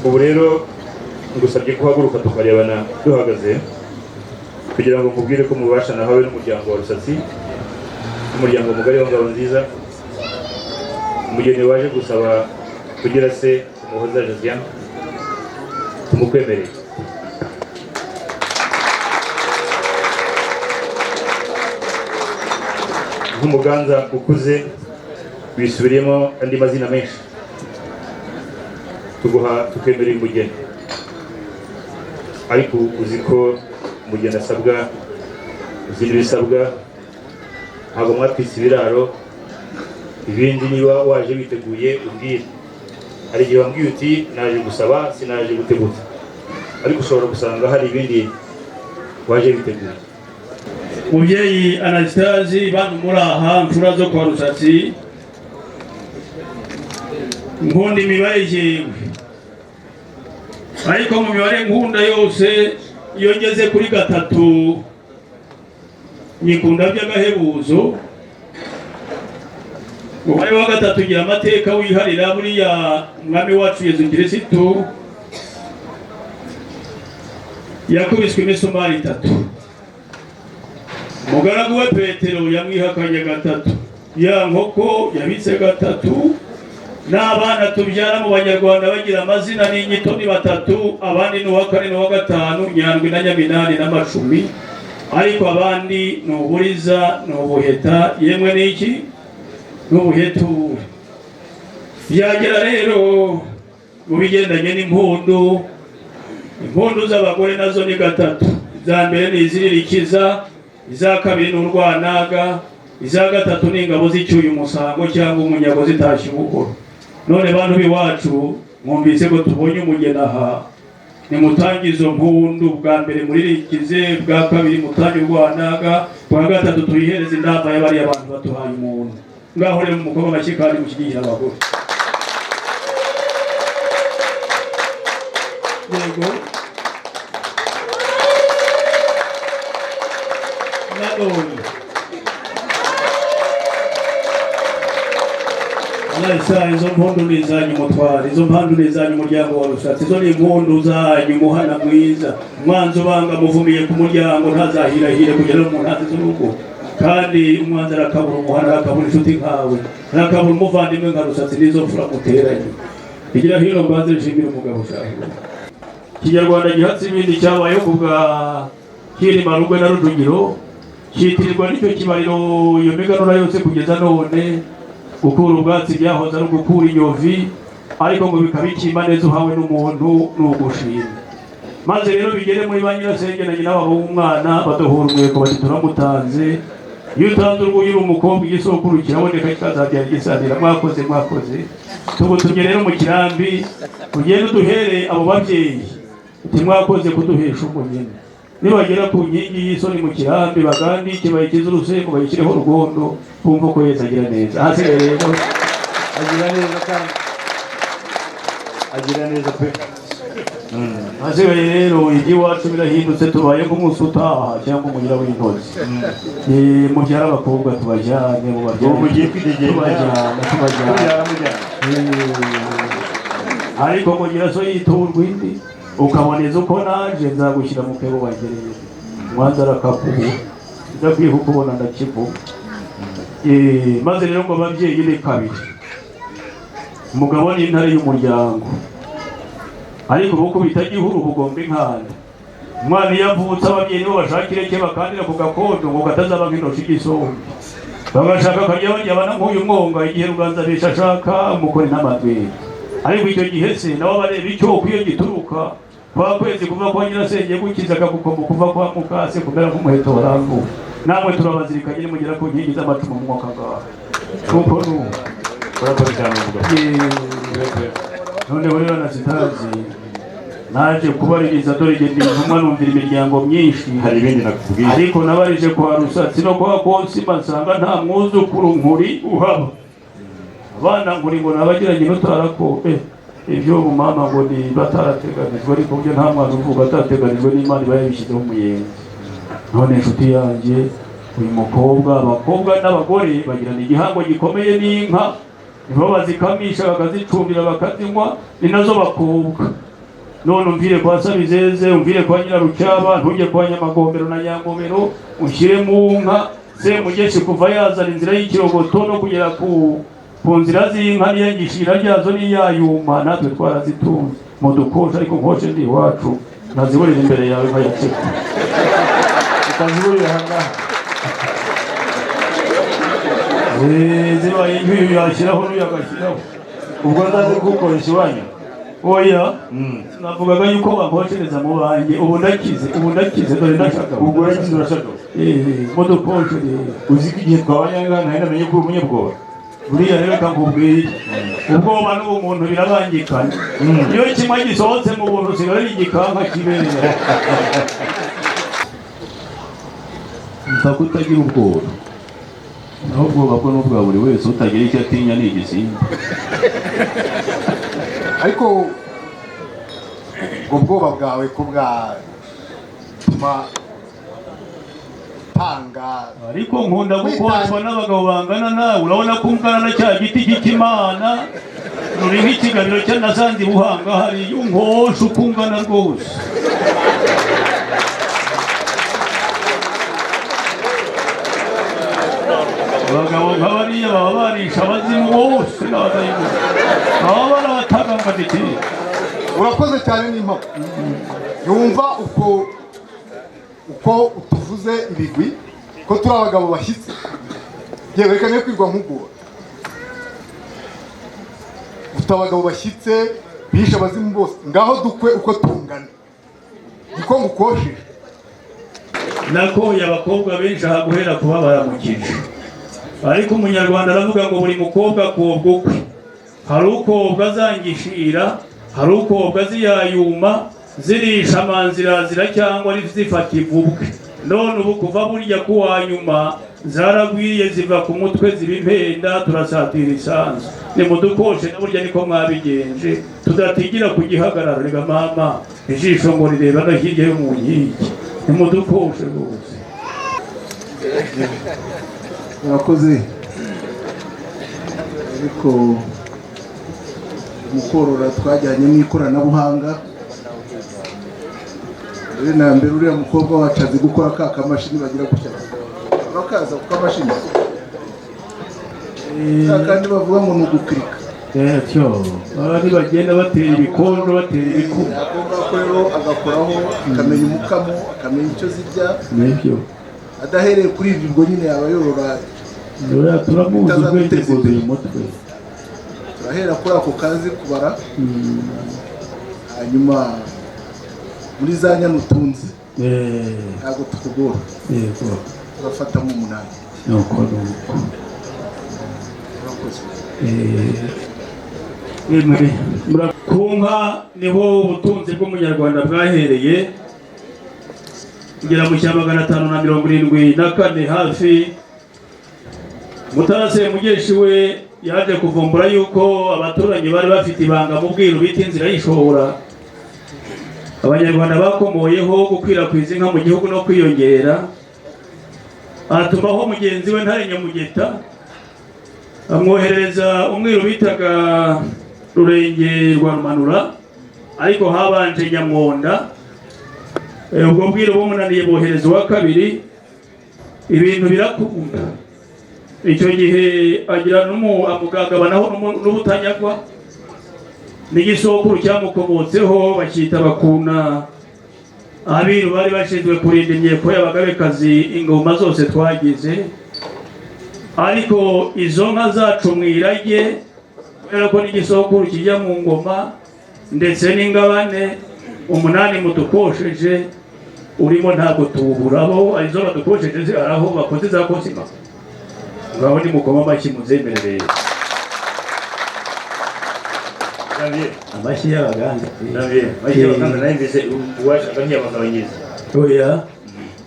Ubu rero ngusabye guhaguruka tukarebana duhagaze kugira ngo mubwire ko mubasha nahawe n'umuryango wa Rusatsi, umuryango mugari wa Ngabonziza, umugeni waje gusaba kugira se Umuhoza Josiane tumukwemereye. Nk'umuganza ukuze bisubiriyemo andi mazina menshi, tukwemerera umugeni, ariko uzi ko umugeni asabwa izindi bisabwa. Ntabwo mwatwise ibiraro, ibindi niba waje witeguye umbwire. Hari igihe wambwiye uti naje gusaba sinaje gutegura, ariko ushobora gusanga hari ibindi waje witeguye. Mubyeyi Anastasi, bantu muri aha mfura zo kwa Rusatsi, nkunda imibare yewe, ariko mu mibare nkunda yose iyo ngeze kuri 3 nyikunda by'agahebuzo. Umubare wa 3 ugira amateka wiharira buriya umwami wacu Yezu Kristo yakubiswe imisumari 3. Umugaragu we Petero yamwihakanye 3, ya nkoko yabitse 3, n'abana tubyara mu Banyarwanda bagira amazina n'inyito ni 3, abandi ni uwa 4 n'uwa 5, Nyandwi na Nyaminani n'Amacumi, ariko abandi ni Uburiza n'Ubuheta, yemwe n'iki n'Ubuheture. Byagera rero mu bigendanye n'impundu, impundu z'abagore nazo ni 3. Iza mbere ni iziririkiza, iza kabiri ni urwanaga, iza gatatu ni ingabo zicyuye umusango cyangwa umunyago zitashye ubuhoro. None bantu biwacu mwumvise ko tubonye umugeni aha, nimutangize mpundu. Bwa mbere muririkize, bwa kabiri mutange urwanaga, bwa gatatu tuyihereze inama y'abari abantu batuhaye umuntu. Ngaho rero umukobwa amashyi kandi mushyigikira abagore. Yego nanone izo mpundu ni izanyu mutwara, izo mpundu ni izanyu umuryango wa Rusatsi, izo ni impundu zanyu muhana mwiza. Umwanzi ubanga muvumiye ku muryango ntazahirahire kugera mu ntazi z'urugo, kandi umwanzi arakabura umuhana, arakabura inshuti nkawe, arakabura umuvandimwe nka Rusatsi n'izo mfura muteranye. Igira hino mbanze nshimire umugabo ushahira. Kinyarwanda gihatse ibindi cyabayeho kubwa Kirima Rugwe na Rujugiro, cyitirirwa n'icyo kibariro iyo miganura yose kugeza none. Gukura ubwatsi byahoze ari gukura inyovi, ariko ngo bikabikima neza uhawe n'umuntu n'ugushima. Maze rero bigere muri ba nyirasenge na nyina wabo w'umwana baduhura umweko bati turamutanze, iyo utanze urwugira umukobwa igisokuru kiraboneka kikazabyara igisanira. Mwakoze tugutumye rero mu kirambi ugende uduhere abo babyeyi uti mwakoze kuduhesha umugeni. Nibagera ku nkingi y'isoni mu kirambi bagandike bayikize urusengo bayishyireho urugondo bumva ko Yesu agira neza. Ahasigaye rero agira neza kandi agira neza pe. Ahasigaye rero iby'iwacu birahindutse tubaye nk'umunsi utaha cyangwa umugira w'intozi. Mubyara abakobwa tubajyane mu babyeyi mugiye kwitegera tubajyana ariko mugira so yiturwa indi ukaboneza uko naje nzagushyira mu kebo wagereye mwanza arakakubu ndakwiye kubona ndakivuga. Maze rero ngo ababyeyi ni kabiri, umugabo ni intare y'umuryango, ariko uko bitagihura ubugombe nkanda. Umwana iyo avutse ababyeyi nibo bashakira ke bakandira ku gakondo ngo katazaba nk'intoki y'isombe, bagashaka akarya bajyabana nk'uyu mwonga igihe Ruganza bisha ashaka umukore n'amadweri. Ariko icyo gihe se nabo bareba icyo kuyo gituruka kwa kwezi kuva kwa nyirasenge gukiza akagukomba kuva kwa mukase kumera nk'umuheto warangu. Namwe turabazirikanye nimugera ku nkingi z'amacumu mu mwaka ngaha kuko urakoze cyane noneho rero na sitazi naje kubaririza dore ngende intumwa numvira imiryango myinshi. hari ibindi nakubwiye ariko nabarije kwa Rusatsi no kwa Konsima nsanga nta mwuzukuru nkuri uhaba. Abana nguri ngo nabagiranye n'utarako ibyo mu mama ngo ni batarateganijwe, ariko byo nta mwana uvuga atateganijwe n'Imana iba yabishyizeho umuyenzi. None inshuti yanjye uyu mukobwa, abakobwa n'abagore bagirana igihango gikomeye n'inka, nibo bazikamisha bakazicumbira bakazinywa, ni nazo bakobwa. None umvire kwa Sabizeze, umvire kwa Nyirarucyaba, ntujye kwa Nyamagombero na Nyangomero, ushyire mu nka Semugeshi kuva yazana inzira y'ikirogoto no kugera ku nzira z'inka n'iyangishira ryazo n'iyayuma, natwe twarazitunze mu dukosha. Ariko nkoshe ndi iwacu naziburira imbere yawe nkayaceka utaziburira ahangaha. Zibaye nk'iyo yashyiraho n'uyagashyiraho ubwo ndaze kugukoresha iwanyu. Oya navugaga yuko bankoshereza mu banjye. Ubu ndakize dore ndashaka. ubwo urakize urashaka mu dukoshe rero. uzi ko igihe twabanye ngaha nari namenye ko uri umunyabwoba. Buriya rero kakubwiye ubwoba n'ubumuntu birabangikana. Iyo kimwe gisohotse mu buntu usigara ari igikanka kibereye. Mpaka utagira ubwoba, naho ubwoba bwo n'ubwa buri wese, utagira icyo atinya ni igisimba. ariko ubwoba bwawe ko bwatuma panga. Ariko nkunda gukorwa n'abagabo bangana nawe. Urabona ko ungana na cya giti cy'Imana ruri nk'ikiganiro cy'anasanze Buhanga hari unkosha uko ungana rwose. Abagabo nk'abariya baba barisha abazimu bose n'abadayimu, baba barabatagangadikiye. Urakoze cyane n'impamo yumva uko utuvuze ibigwi ko turi abagabo bashyitse. Yewe reka niyo kwirwa nkugura ufite abagabo bashyitse bishe abazimu bose. Ngaho dukwe uko tungana niko ngukosheje. Nakoye abakobwa benshi aha guhera kuba baramukije, ariko umunyarwanda aravuga ngo buri mukobwa akobwa ukwe. Hari ukobwa azangishira, hari ukobwa ziyayuma zirisha amanzirazira cyangwa zifata ivubwe. None ubu kuva burya kuwa nyuma zaragwiye ziva ku mutwe ziba impenda, turasatira isanzu. Nimudukoshe na burya niko mwabigenje, tudatigira ku gihagararo. Rega mama ijisho ngo rireba no hirya yo mu nkiki, nimudukoshe rwose. Urakoze. Ariko mukorora twajyanye n'ikoranabuhanga. Rero na mbere uriya mukobwa wacu azi gukora ka kamashini bagira gutya. Urakaza ku kamashini. Kandi bavuga ngo ni ugukirika. Cyo abandi bagenda batera ibikondo batera ibikuba. Agomba ko rero agakoraho akamenya umukamo, akamenya icyo zirya. Nibyo. Adahereye kuri ibyo ubwo nyine yaba yorora. Turamuzi ubwenge bwuzuye umutwe. Turahera kuri ako kazi kubara. Hanyuma muri za nyana utunze ntabwo tukugora. Yego. Turafatamo 8. nuko ku nka niho ubutunzi bw'umunyarwanda bwahereye kugera mu cya 574 hafi. Mutara Semugeshi we yaje kuvumbura yuko abaturanyi bari bafite ibanga mu bwiru bita inzira y'ishobora. Abanyarwanda bakomoyeho gukwirakwiza inka mu gihugu no kwiyongera, atumaho mugenzi we Ntare Nyamugeta amwohereza umwiru bitaga Rurenge rwa Rumanura, ariko habanje Nyamwonda. Ubwo bwiru bumunaniye bohereza uwa kabiri, ibintu birakunda. Icyo gihe agira amugagabanaho n'ubutanyagwa n'igisokuru cyamukomotseho bakita Bakuna. Abiru bari bashinzwe kurinda imyeko y'abagabekazi ingoma zose twagize, ariko izo nka zacu mwirage kubera ko n'igisokuru kijya mu ngoma ndetse n'ingabane 8 mudukosheje urimo ntabwo tuburabo, arizo badukosheje ziraho bakoze za kosima. Ngaho ni mukoma amashyi muzemerere. Amashyi y'abaganda. Amashyi y'abaganda nayimvise uwashaka nk'iyabagabanyiriza. Oya,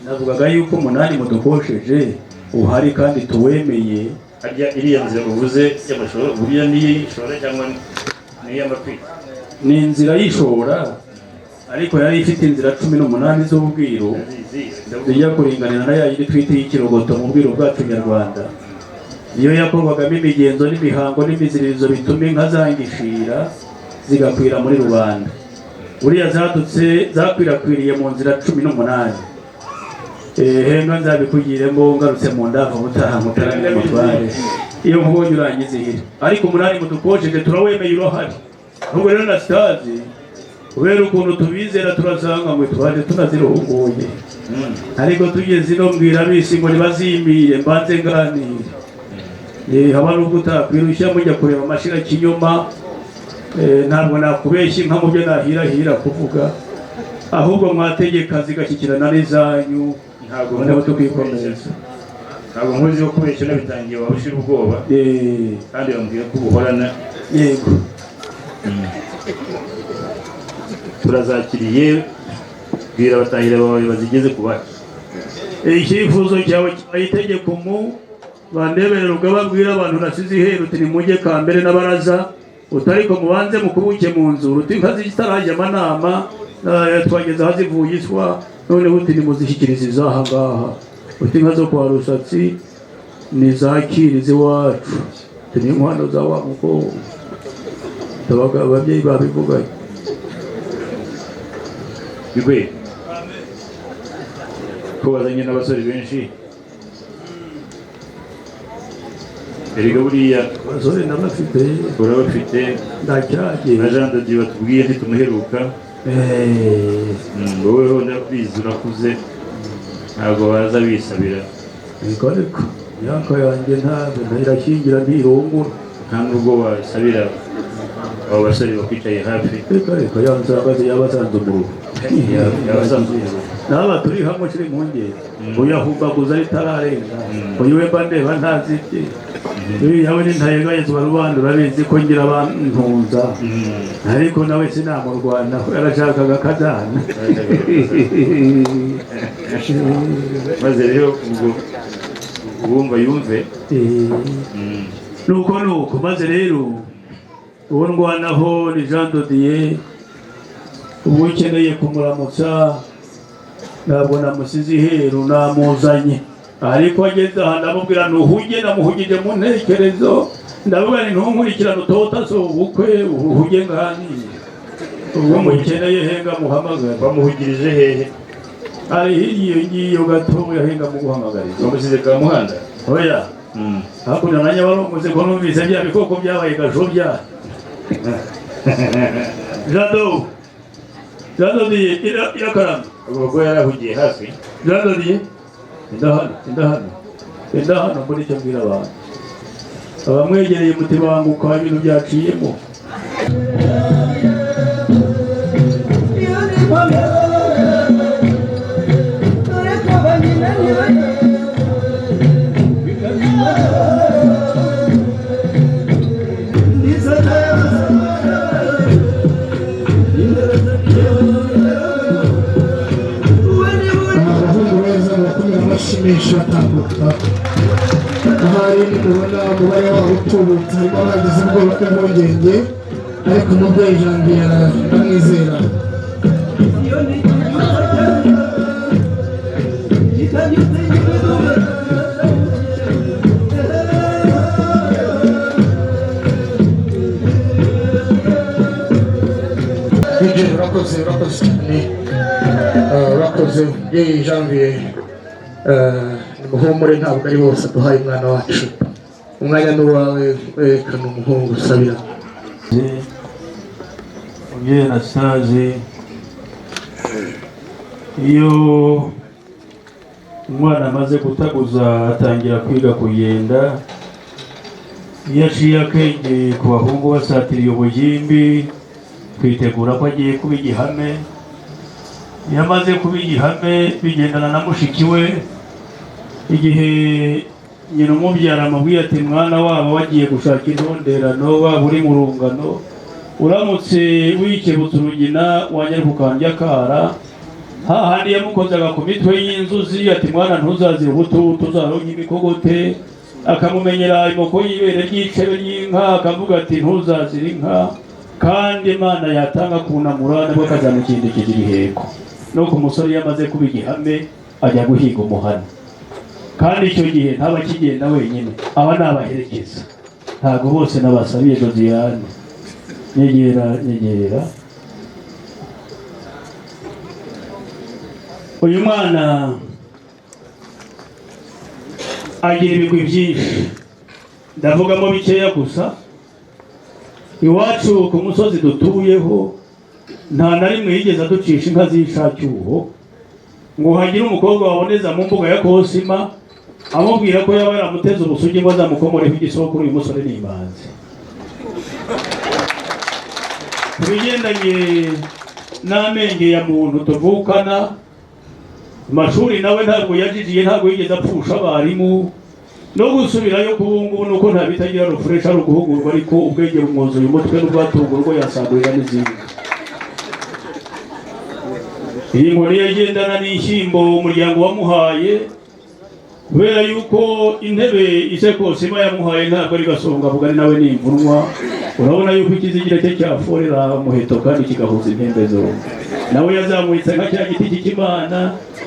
navugaga yuko 8 mudukosheje uhari kandi tuwemeye. Harya iriya nzira uvuze y'amashoro buriya ni ishora cyangwa ni y'amapfi? Ni inzira y'ishora, ariko yari ifite inzira 18 z'ubwiru zijya kuringanira na yindi twite y'ikirogoto mu bwiru bwacu nyarwanda. Niyo yakorwagamo imigenzo n'imihango n'imiziririzo bituma inka zangishira zigakwira muri rubanda. Uriya zadutse zakwirakwiriye mu nzira 18. Henga nzabikugiremo ngarutse mu ndava mutaha mutarane mutware iyo nkubonye urangizihira. Ariko 8 mudukosheje turawemeye urohari. Nubwo rero na stazi kubera ukuntu tubizera turasanga ngo twaje tunaziruhunguye. Ariko tugeze no mbwira bisi ngo nibazimire mbanze nganire. Haba nubwo utakwirushya mujya kureba amashira kinyoma, ntabwo nakubeshya inka mu byo nahirahira kuvuga, ahubwo mwategeka zigashyikirana n'izanyu. Ntabwo nabo tukwikomeza. Ntabwo nkuzi yo kubeshya nabitangiye wabushira ubwoba. Kandi bambwiye ko ubuhorana. Yego. Turazakiriye bwira batahira bawe bazigeze kubaha. Icyifuzo cyawe kibayitegeko mu bandeberera ubwababwira abantu nasize iheru turi mujye kambere n'abaraza utariko mubanze mukubuke mu nzu ruti inka zitarajya amanama twageze hazivuye iswa none uti nimuzishyikiriza izaha ngaha uti inka zo kwa Rusatsi nizakirize iwacu turi inkwano za wa mukobwa tabaga ababyeyi babivuganye. Bigwe ko bazanye n'abasore benshi erega buriya abasore n'abafite urabafite ndacyagiye na Jean de Dieu batubwiye ntitumuheruka. Wowe ho nabizi urakuze ntabwo baza bisabira. Ariko yako yanjye ntabwo ntirashingira ntirungura nta nubwo wasabira abo basore bakwicaye hafi. Ariko yanzagaze yabasanze umuruho yabasanze naba turi hamwe kiri mu ngeri uyahumbaguza ritararenga uyiwe bandeba ntazibye yawe n'intayegayezwa rubanda urabizi ko ngira abantunza ariko nawe sinamurwana yarashakaga kazana maze rero ubwo ubumva yumve nuko maze rero uwo ndwanaho ni Jean de Dieu. Ubu ukeneye kumuramutsa ntabwo namusize iheru namuzanye, ariko ageze aha ndamubwira ntuhuge namuhugije mu ntekerezo ndavuga ni ntunkurikirane utota so ubukwe uhuge nganire. Ubwo mukeneye henga muhamagara. Bamuhugirije hehe? Ari hirya ngiyo gato yahenga mu guhamagariza. Bamusize ka muhanda? Oya. Hakuno nanya baromuze ko numvise bya bikoko byabaye gashobya. Jado diye irakaramba. Ubwo yarahugiye hafi. Jado diye indahano muri cyo mbwira abantu. Abamwegereye mutima wanguka ibintu byaciyemo. menshi batambuka ahari nimubona umubare wabo utubutse harimo abagize ubwoba bw'impungenge ariko umubyeyi Janvier aramwizera urakoze cyane urakoze umubyeyi Janvier muhumure ntabwo ari bose duhaye umwana wacu umwanya n'uwawe werekana umuhungu usabira umubyeyi Anastase iyo umwana amaze gutaguza atangira kwiga kugenda iyo aciye akenge ku bahungu basatiriye ubugimbi twitegura ko agiye kuba igihame iyo amaze kuba igihame bigendana na mushiki we igihe nyina umubyara amubwiye ati mwana wabo wagiye gushaka intonderano waba uri mu rungano uramutse wikebutse urugina wajya kukambya akara hahandi yamukozaga ku mitwe y'inzuzi ati mwana ntuzazire ubututu uzaronke imikogote akamumenyera imoko y'ibere ry'icebe ry'inka akavuga ati ntuzazire inka kandi Imana yatanga kunamura nabwo akazamukindikira ibiheko no ku musore iyo amaze kuba igihame ajya guhiga umuhana kandi icyo gihe ntaba akigenda wenyine aba nabaherekeza ntabwo bose nabasabiye Josiane nyegera uyu mwana agira ibigwi byinshi ndavugamo bikeya gusa iwacu ku musozi dutuyeho nta na rimwe yigeze aducisha inka z'ishacyuho ngo hagire umukobwa waboneza mu mbuga ya Kosima amubwira ko yaba yaramuteze ubusugi ngo azamukomoreho igisoko uyu musore n'imanzi kubigendanye n'amenge ya muntu tuvukana amashuri nawe ntabwo yajijiye ntabwo yigeze apfusha abarimu no gusubirayo kubungubu nuko nta bitagira rufuresha ari uguhugurwa ariko ubwenge bumwuzuye umutwe n'ubwatungo urwo yasagurira n'izindi iyi nkoni yagendana n'ishyimbo umuryango wamuhaye kubera yuko intebe Kosima yamuhaye ntabwo ari gasonga avuga ari nawe n'imvunwa urabona yuko ikizigira cye cyaforera umuheto kandi kigahuza impembe zombi nawe yazamutse nka cya giti cy'Imana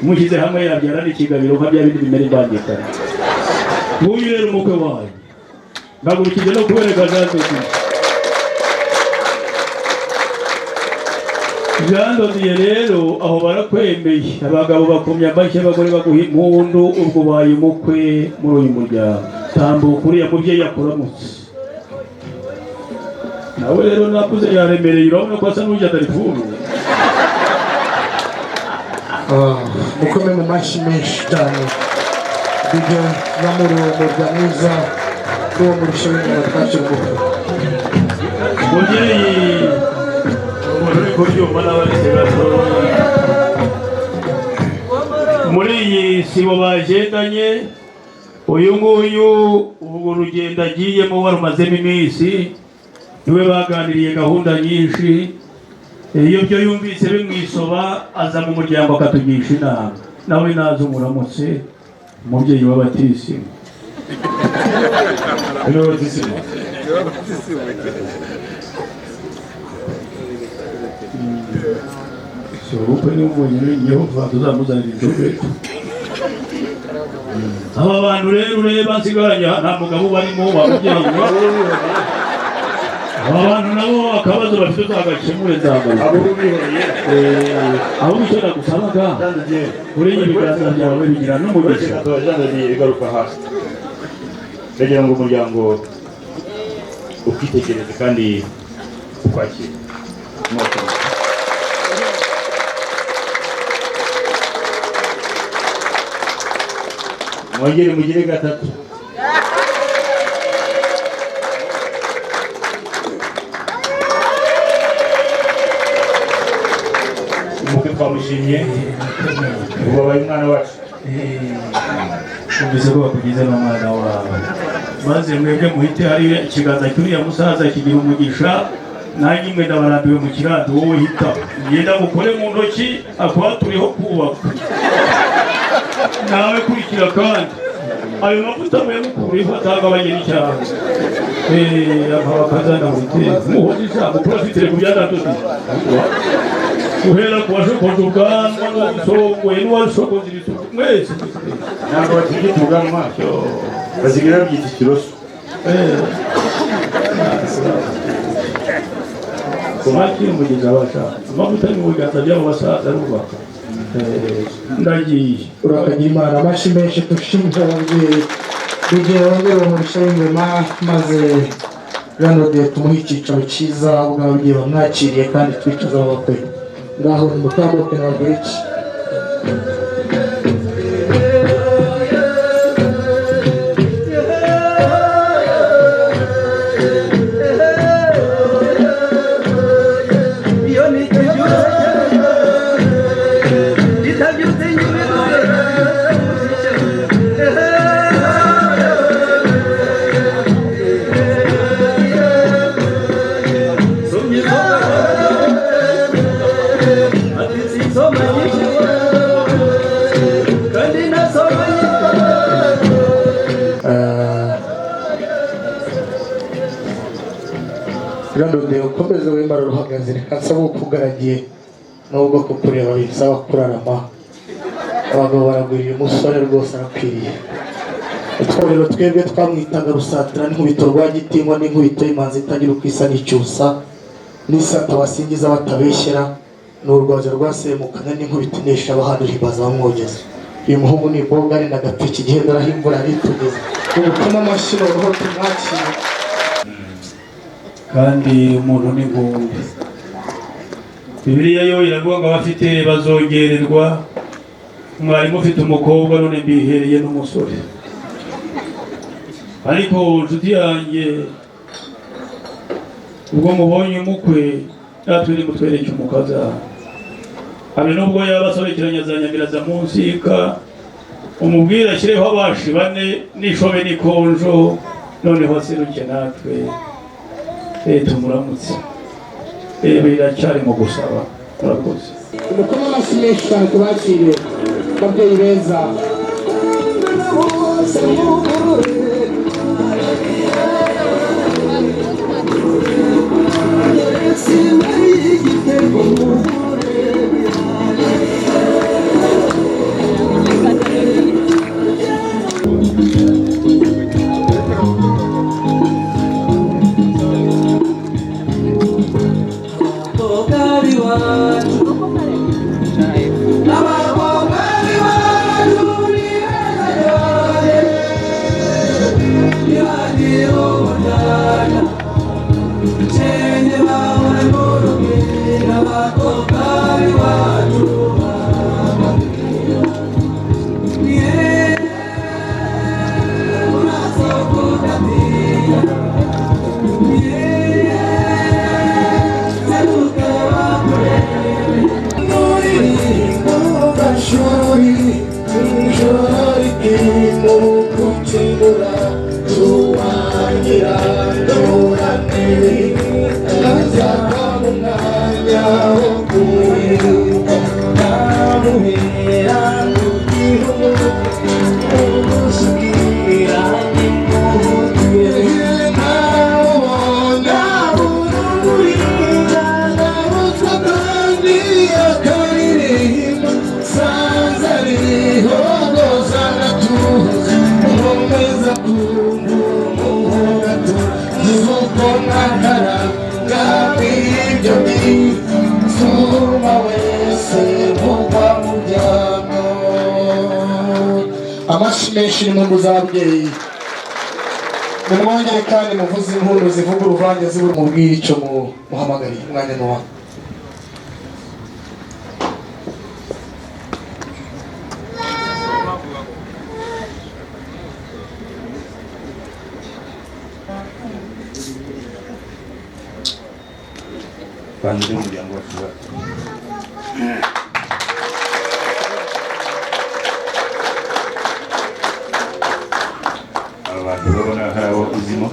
mushyize hamwe yabyara n'ikigabiro nka bya bindi bimera imbangikana nguyu rero umukwe wanyu mpagurukije no kubereka Janvier rero aho barakwemeye abagabo bakomye amashyi abagore baguha impundu ubwo ubaye umukwe muri uyu muryango tambuka uriya mubyeyi akuramutse nawe rero nakuze yaremereye urabona ko asa n'ujya telefone mukome mu mashyi menshi cyane bijya bamuri umurya mwiza n'uwo murusha w'inyuma twakira umukwe umubyeyi uri kubyumva n'abaretse gatoya muri iyi sibo bagendanye uyu nguyu ubu urugendo agiyemo warumazemo iminsi niwe baganiriye gahunda nyinshi iyo byo yumvise bimwisoba aza mu muryango akatugisha inama nawe naza umuramutse umubyeyi w'abatisimu ubukwe n'umubonye Yehova tuzamuzanira inzobe aba bantu rero ureba nsigaranye nta mugabo barimo wamubyeyi aba bantu nabo akabazo bafite uzagakemure nzagaruka abo icyo nagusabaga urenge ibiganza byawe bigira n'umugisha bigaruka hasi ndagira ngo umuryango ukitegereze kandi ukwakira mwongere mugire gatatu umukwe twamushimye ubu abaye umwana wacu numvise ko bakugize n'umwana wawe maze mwebwe muhite hari ikiganza cy'uriya musaza kigira umugisha nanjye mwe ndabarambiwe mu kirado wowe hita ngenda mukore mu ntoki akuba turiho kubaka nawe kurikira kandi ayo mavuta muyamukuriho atagabanye n'icyaha akaba akazana guteza muhonisha muprofitire ku byadatutse guhera ku washokoje ubwanwa n'uwasongoye n'uwashokoje ibitugu mwese ntabwo batigita ubwanwa bazigira babyita ikiroso kumakiri umugezi abashaka amavuta ni mu biganza by'abo basaza arubaka ndagiye urakagira Imana amashyi menshi dushimira ababyeyi igihe bongera bamurisha ingoma maze Ranode tumuha icyicaro cyiza bw'ababyeyi bamwakiriye kandi twicaza abakwe ngaho mutambuke nababwira iki Ranode ukomeze wemara ruhagaze reka nsaba ukugaragiye nubwo kukureba bisaba kurarama abagabo baragwiriye umusore rwose arakwiriye utworero twebwe twamwitaga rusatira n'inkubito rwa gitimwa n'inkubito y'imanzi itagira uko isa n'icyusa n'isata basingiza batabeshyera n'urwaza rwasemukana n'inkubito inesha abahanura ibaza bamwogeza uyu muhungu ni imboga ari n'agapiki igihenda arahimbura aritugeza ubutuma amashyi noneho tumwakire kandi umuntu ni ngombe Bibiliya yo iravuga ngo abafite bazongererwa mwarimu ufite umukobwa none mbihereye n'umusore ariko nshuti yanjye ubwo mubonye umukwe natwe nimutwereke umukaza habe nubwo yaba asobekeranya za nyamiraza munsika umubwira ashyireho abashi bane n'ishobe n'ikonjo noneho aseruke natwe tumuramutse biracyari mu gusaba murakoze umukono amashyi menshi cyane tubakire babyeyi beza amashyi menshi n'impundu z'ababyeyi nimwongere kandi muvuze impundu zivuga uruvange zibura mubwire icyo muhamagariye umwanya n'uwa bantu b'umuryango wacu abantu babona hari abo uzimo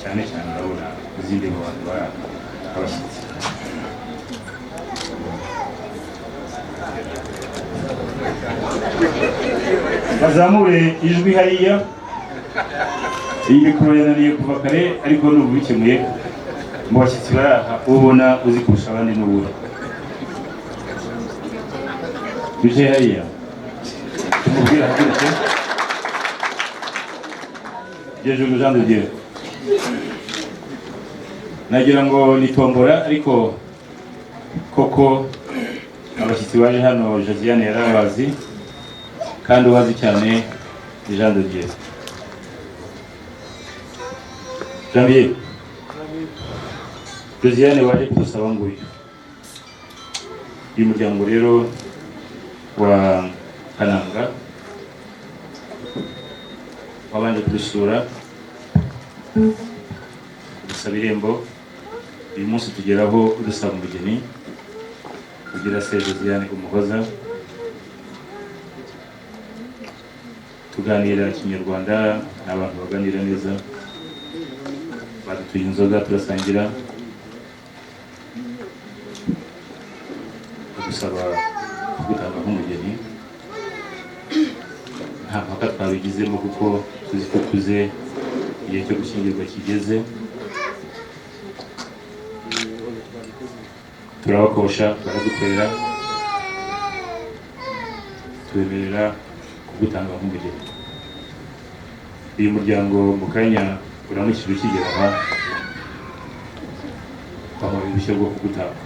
cyane cyane urabona izindi mu bantu abashyitsi bazamure ijwi hariya. Iyi mikoro yananiye kuva kare ariko n'ubu bikemuye mu bashyitsi baraha ubona uzi kurusha abandi n'ubuhe. Tuje hariya tumubwira hakurikije Jean Jean de Dieu. Nagira ngo nitombora ariko koko abashyitsi baje hano Josiane yarabazi kandi ubazi cyane ni Jean de Dieu. Janvier Josiane waje kudusaba nguyu. Uyu muryango rero wa Kananga wabanje kudusura udusaba irembo. Uyu munsi tugeraho udusaba umugeni kugira se Josiane Umuhoza, tuganira Kinyarwanda n'abantu baganira neza, badutuye inzoga turasangira, badusaba kugutanga nk'umugeni. Nta mpaka twabigizemo kuko tuzi ko kuze igihe cyo gushyingirwa kigeze. Turabakosha baradukorera, twemerera kugutanga nk'umugeni. Uyu muryango mu kanya uramukije ukigera aha bamuha uruhushya rwo kugutanga.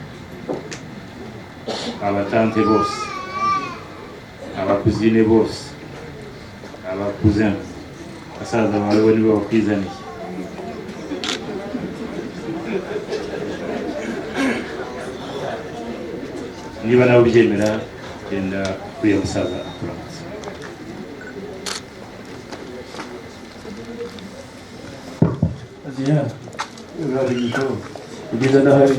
Abatante bose, abakuzine bose, abakuzin, basaza bawe bo nibo bakwizaniye. Niba nawe ubyemera genda kuri uyu musaza akuramutse. Aziya, urariko ugeze n'ahari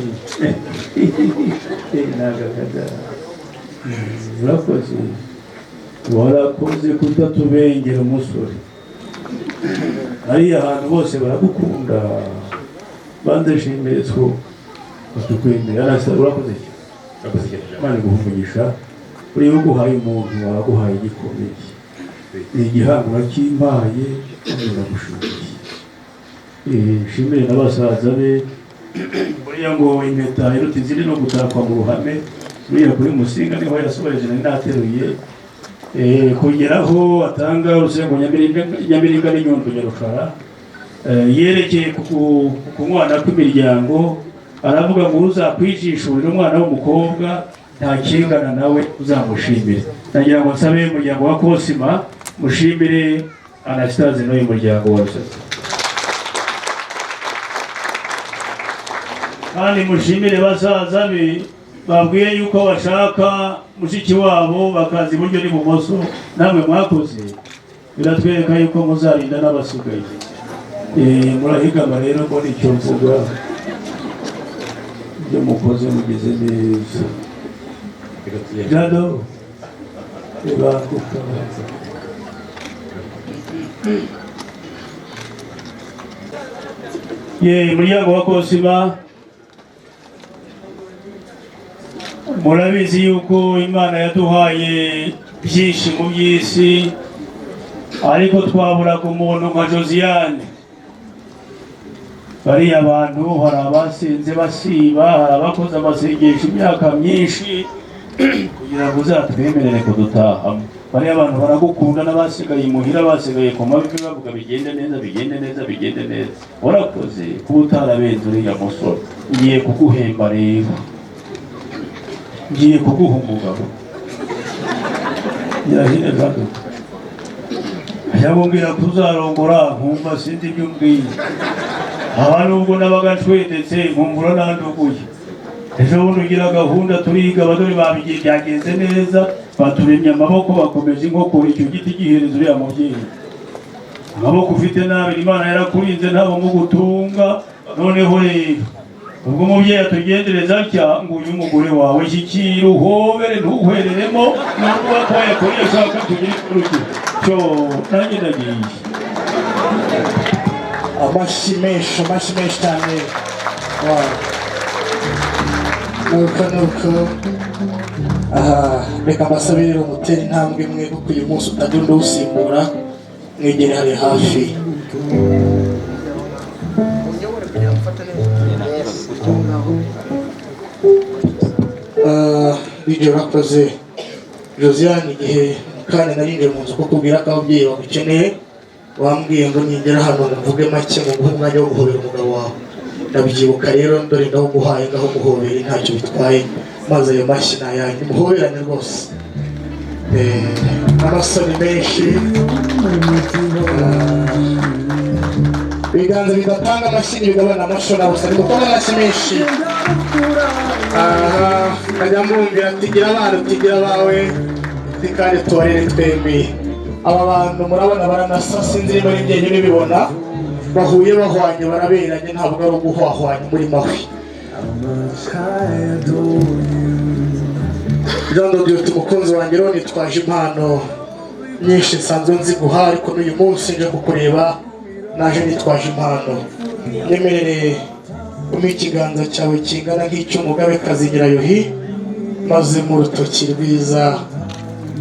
nagakada urakoze, warakoze kutatubengera umusore. Hariya ahantu bose baragukunda, bandashimiye two batukwemera. Arasaba urakoze cyane. Imana iguhumugisha, uriho uguhaye umuntu waguhaye igikomeye. Igihango urakimpaye ndagushimiye. Nshimire n'abasaza be, buriya ngo impeta iruta izindi no gutakwa mu ruhame. Buriya kuri Musinga niho yasobanuye nari nateruye kugeraho atanga urusengo Nyamiringa n'inyundo Nyarushara yerekeye ku mwana kw'imiryango. Aravuga ngo uzakwijishurira umwana w'umukobwa nta kingana nawe uzamushimire. Nagira ngo nsabe umuryango wa Kosima mushimire Anastase n'uyu muryango wose, kandi mushimire basaza be babwiye yuko bashaka mushiki wabo bakaza iburyo n'ibumoso. Namwe mwakoze biratwereka yuko muzarinda n'abasigaye. Murahigama rero ngo nicyo mvuga, ibyo mukoze mugeze neza. Jado ibanguka umuryango wa Kosima, murabizi yuko Imana yaduhaye byinshi mu by'isi, ariko twaburaga umuntu nka Josiane. Bariya abantu hari abasenze basiba, hari abakoze amasengesho imyaka myinshi kugira ngo uzatwemerere kudutahamo. Bariya abantu baragukunda, n'abasigaye imuhira basigaye ku mavi bavuga bigende neza, bigende neza, bigende neza. Warakoze kuba utarabenze uriya musore. Ngiye kuguhemba rero, ngiye kuguha umugabo. Nyirahine gato yamubwira kuzarongora, nkumva sinzi ibyo umbwiye. Aha nubwo nabaga nshwedetse nkumbura nanduguye. Ejo bundi ugira gahunda turiga, abadore babigiye byagenze neza, baturemye amaboko bakomeje inkokora, icyo giti gihereza uriya mubyeyi. Amaboko ufite nabi, Imana yarakurinze ntabwo mugutunga. Noneho rero ubwo umubyeyi atugendereza atya ngo uyu mugore wawe shyikira uhobere ntuhwereremo, nubwo watwaye kuri ashaka kugira ikiruti cyo nanjye ndagiye. Amashyi menshi cyane. nuko reka mbasabire umutera intambwe imwe kuko uyu munsi utagira undi uwusimbura mwegere hari hafi DJ urakoze Josiane igihe mukanya narinjiye mu nzu kukubwira ko ababyeyi bagukeneye wambwiye ngo nigera hano mvuge make mu guha umwanya wo guhobera umugabo wawe ndabyibuka rero ndore ngaho guhaye ngaho guhobera ntacyo bitwaye maze ayo mashyi nayanyu muhoberane rwose n'amasoni menshi ibiganza bidatanga amashyi bigabana amashoni gusa ni gukora amashyi menshi nkajya mwumvira tugira abana tugira abawe kandi tubarere twembi aba bantu murabona baranasa sinzi niba ari njyenyine ubibona bahuye bahwanye baraberanye ntabwo ari uguhwahwanya muri mawe Jean de Dieu umukunzi wanjye rero nitwaje impano nyinshi nsanzwe nziguha ariko n'uyu munsi nje kukureba naje nitwaje impano nyemerere umpe ikiganza cyawe kingana nk'icy'umugabe kazigira yuhi maze mu rutoki rwiza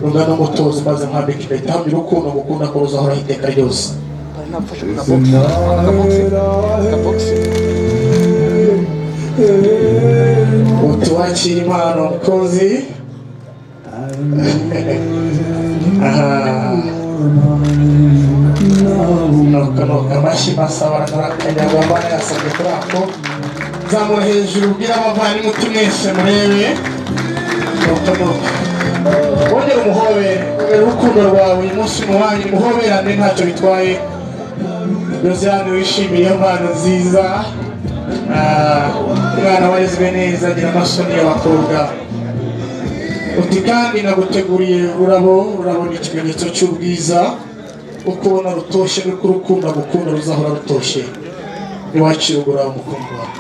rungana umutozo maze mpambika impeta hamwe urukundo ngukunda ko ruzahoraho iteka ryose utuwakira impano mukozi nuko amashyi masaba n'akanyaga mbana yasabye kuri ako zamura hejuru ubwira abavandimwe mwese murebe nuko wongere umuhobere urukundo rwawe uyu munsi muwanyu muhoberane ntacyo bitwaye Josiane wishimiye iyo mpano nziza umwana warezwe neza agira amasoni y'abakobwa uti kandi naguteguriye ururabo ni ikimenyetso cy'ubwiza uko ubona rutoshye nuko urukundo agukunda ruzahora rutoshye niwakira ugura umukundwa wawe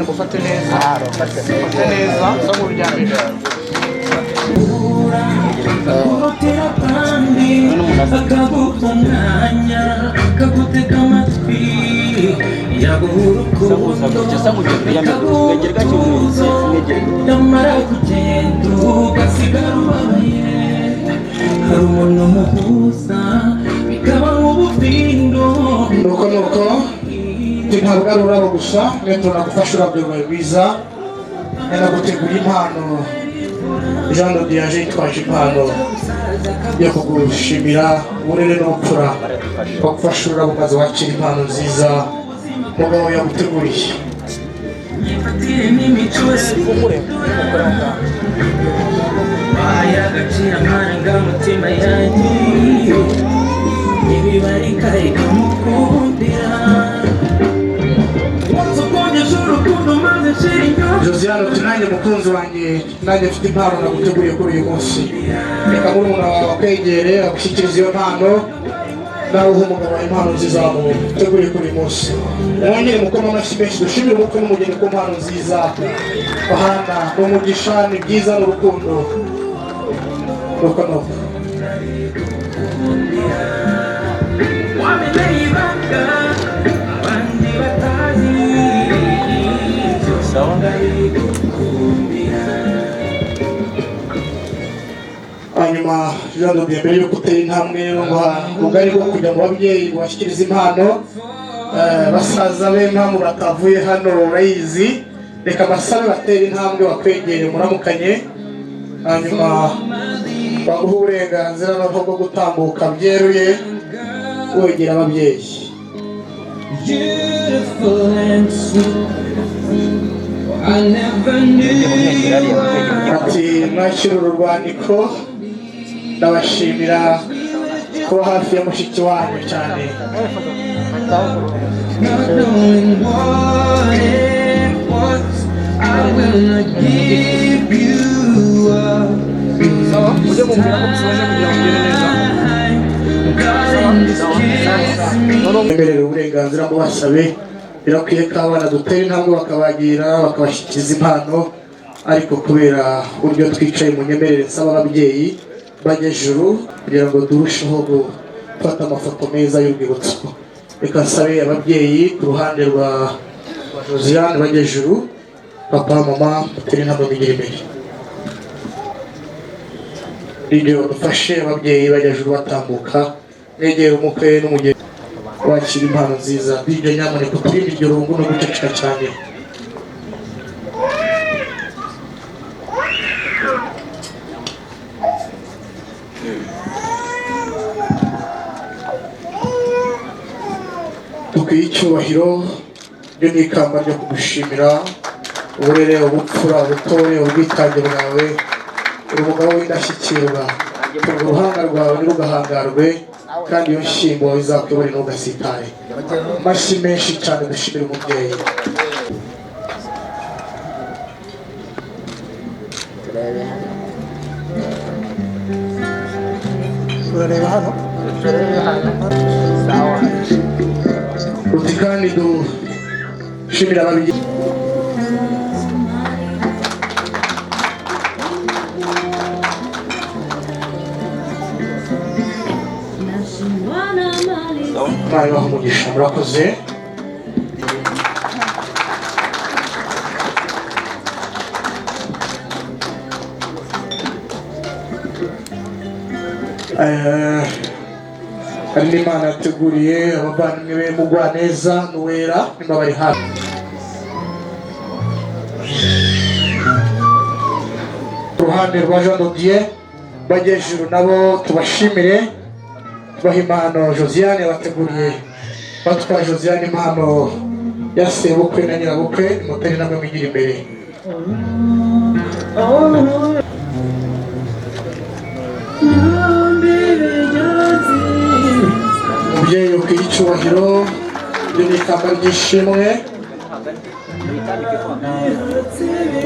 gufate neza zo mu biryamije Urutira kandi akaguha umwanya akagutega amatwi yaguha urukundo akagutuza yamara kugenda ugasigara ubabaye hari umuntu muhuza bikaba nk'ubufindo nuko ntabwo ari ururabo gusa rero nagufasha ururabyo rwawe rwiza nanagutegura impano Jean de Dieu yaje yitwaje impano yo kugushimira uburere n'ubupfura bagufasha ururabo maze wakira impano nziza umugabo yaguteguriye agaciro amarangamutima yanjye ibibarika ikamukundira Josiane uti nanjye mukunzi wanjye nanjye mfite impano naguteguriye kuri uyu munsi reka murumuna wawe akwegere agushyikiriza iyo mpano nawe uha umugabo wawe impano nziza wamuteguriye kuri uyu munsi mwongere mukoma amashyi menshi dushimire umukwe n'umugeni ku mpano nziza bahana n'umugisha ni byiza n'urukundo nuko hanyuma Jean de Dieu mbere yuko utera intambwe rero ngo ubugari bwo kujya mu babyeyi bashyikiriza impano basaza be mpamvu batavuye hano urayizi reka basabe batera intambwe bakwegere muramukanye hanyuma baguha uburenganzira bwo gutambuka byeruye wegera ababyeyi ati mwakira uru rwandiko ndabashimira kuba hafi ya mushiki wanyu cyane mwemerera uburenganzira ngo basabe birakwiye ko abana dutera intambwe bakabagira bakabashyikiriza impano ariko kubera uburyo twicaye mu nyemerere nsaba ababyeyi bajya ejuru kugira ngo turusheho gufata amafoto meza y'urwibutso reka nsabe ababyeyi ku ruhande rwa Josiane bajya ejuru papa mama turi ntabwo bigira imbere ibyo dufashe ababyeyi bajya juru batambuka negera umukwe n'umugeni wakira impano nziza bijya nyamuneka turinde iryo rungu no guceceka cyane dukwiye icyubahiro ryo ni ikamba ryo kugushimira uburere ubupfura ubutore ubwitange bwawe uri umugabo w'indashyikirwa uruhanga rwawe ntirugahangarwe kandi iyo nshyimbo izakuyobore ntugasitaye amashyi menshi cyane dushimira umubyeyi urareba hano uti kandi dushimira ababyeyi Imana ibahe umugisha murakoze hari n'Imana yateguriye abavandimwe be Mugwaneza n'Uwera niba bari hafi uruhande rwa Jean Dodier bagejuru nabo tubashimire tubaha impano Josiane bateguriye batwara Josiane impano ya sebukwe na nyirabukwe nimutari namwe mwigira imbere umubyeyi ukwiye icyubahiro ryo ni ikamba ry'ishimwe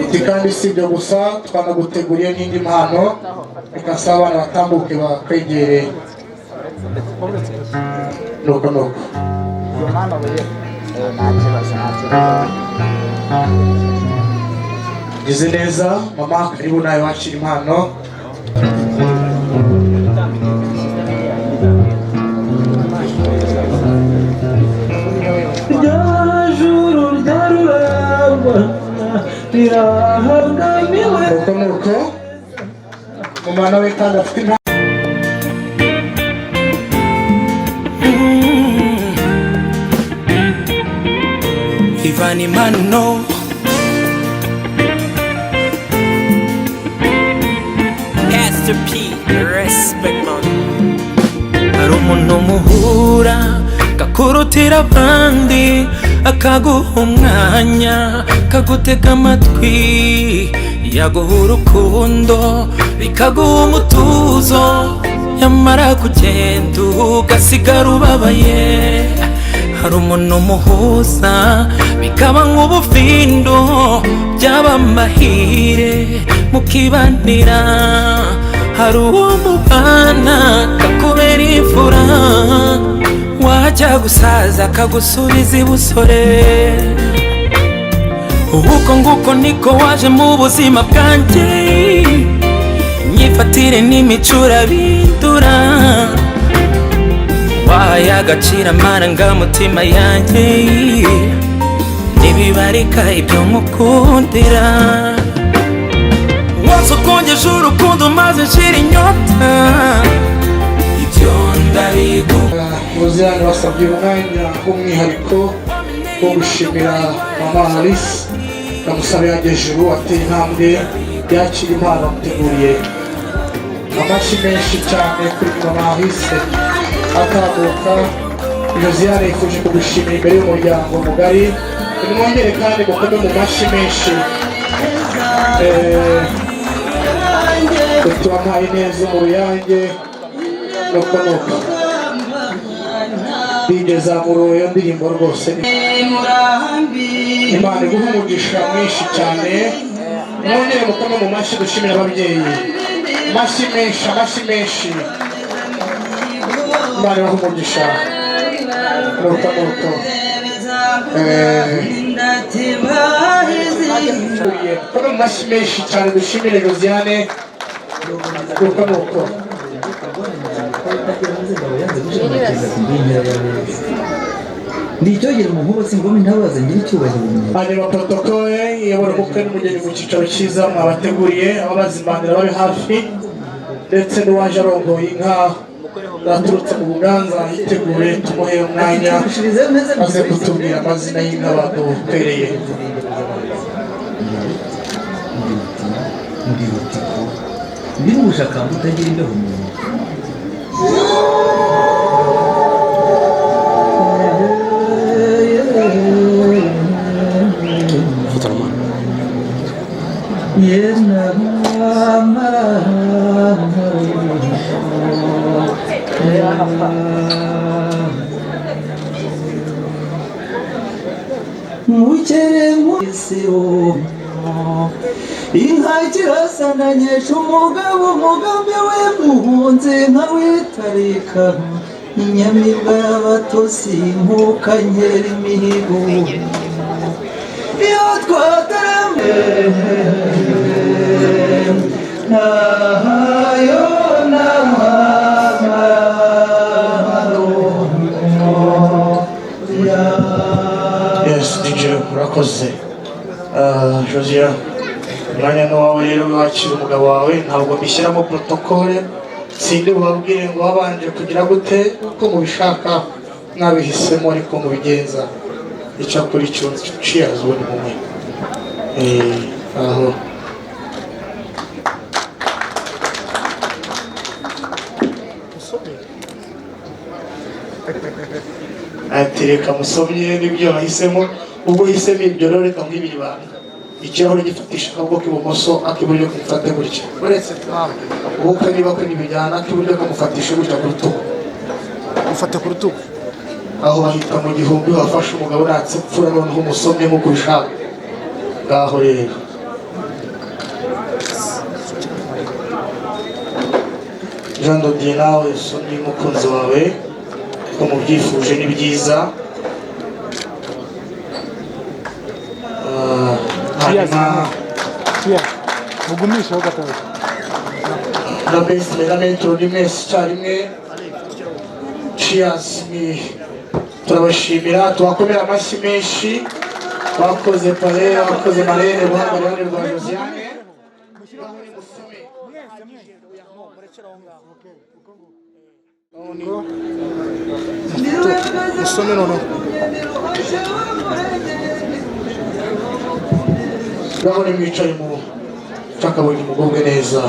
uti kandi si ibyo gusa twanaguteguriye n'indi mpano bikasaba abana batambuke bakwegere nuko gize neza mama karibu nawe wakira impano nuko umwana we kandi afite impano Ivan Imano Pastor P respect man hari umuntu muhura kakurutira abandi akaguha umwanya kagutega amatwi yaguha urukundo bikaguha umutuzo yamara kugenda ugasigara ubabaye hari umuntu muhuza bikaba nk'ubufindo byaba amahire mukibanira hari uwo mubana kakubera imfura wajya gusaza kagusubiza ibusore uko nguko niko waje mu buzima bwanjye imyifatire n'imicura bindura wahaye agaciro amarangamutima yanjye ntibibarika ibyo mukundira wose ukongeje urukundo maze nshira inyota ibyo ndabiguha Josiane wasabye umwanya w'umwihariko wo gushimira mama Alice ndamusaba yagejuru ateye intambwe yakira impano amuteguriye amashyi menshi cyane kuri mama Alice atambuka Josiane yifuje kugushimira imbere y'umuryango mugari nimwongere kandi mukome mu mashyi menshi tubamuhaye neza mu ruyange nuko bigeza muri iyo ndirimbo rwose Imana iguha umugisha mwinshi cyane mwongere mukome mu mashyi dushimira ababyeyi amashyi menshi Imana ibaha umugisha nuko mukome mu mashyi menshi cyane dushimire Josiane nuko ndicyogera mu nkubose ngome ntabaza ngira icyubahiro hanyuma protokole iyobora ubukwe n'umugeni mu cyicaro cyiza mwabateguriye ababazimanira babe hafi ndetse n'uwaje arongoye inka zaturutse mu buganza yitegure tumuhe umwanya aze kutubwira amazina y'inka badutereye ndi ubushakamba utagira imbeho umuntu mukere mwisiho inka kirasananyesha umugabo umugambi we muhunze nka witarika inyamibwa y'abatosi nkukanyera imihigo iyo twatarame nahayo yes DJ urakoze Josia umwanya n'uwawe rero wakira umugabo wawe ntabwo bishyiramo protokole sinde ubabwire ngo wabanje kugira gute uko mubishaka mwabihisemo ariko mubigenza icyo kuri cyo cheers ubundi mumwe aho atereka musomye n'ibyo wahisemo ubwo hisemo ibyo rero reka nk'ibiri bantu ikirahure gifatisha akaboko k'ibumoso ak'iburyo kamufate gutya uretse ubukwe niba kuri bijyana ak'iburyo kamufatisha gutya ku rutugu ufate ku rutugu aho bahita mu gihumbi wafashe umugabo uratse pfura noneho umusomye nk'uko ubishaka ngaho rero Jean Dodier nawe usomye umukunzi wawe ko mubyifuje ni byiza mugumishaho gatoya na metero rimesi icyarimwe cheers turabashimira tubakomera amashyi menshi bakoze pare bakoze marene buhanga rwa Josiane musome noneho urabona mwicaye mu cakaburi mugubwe neza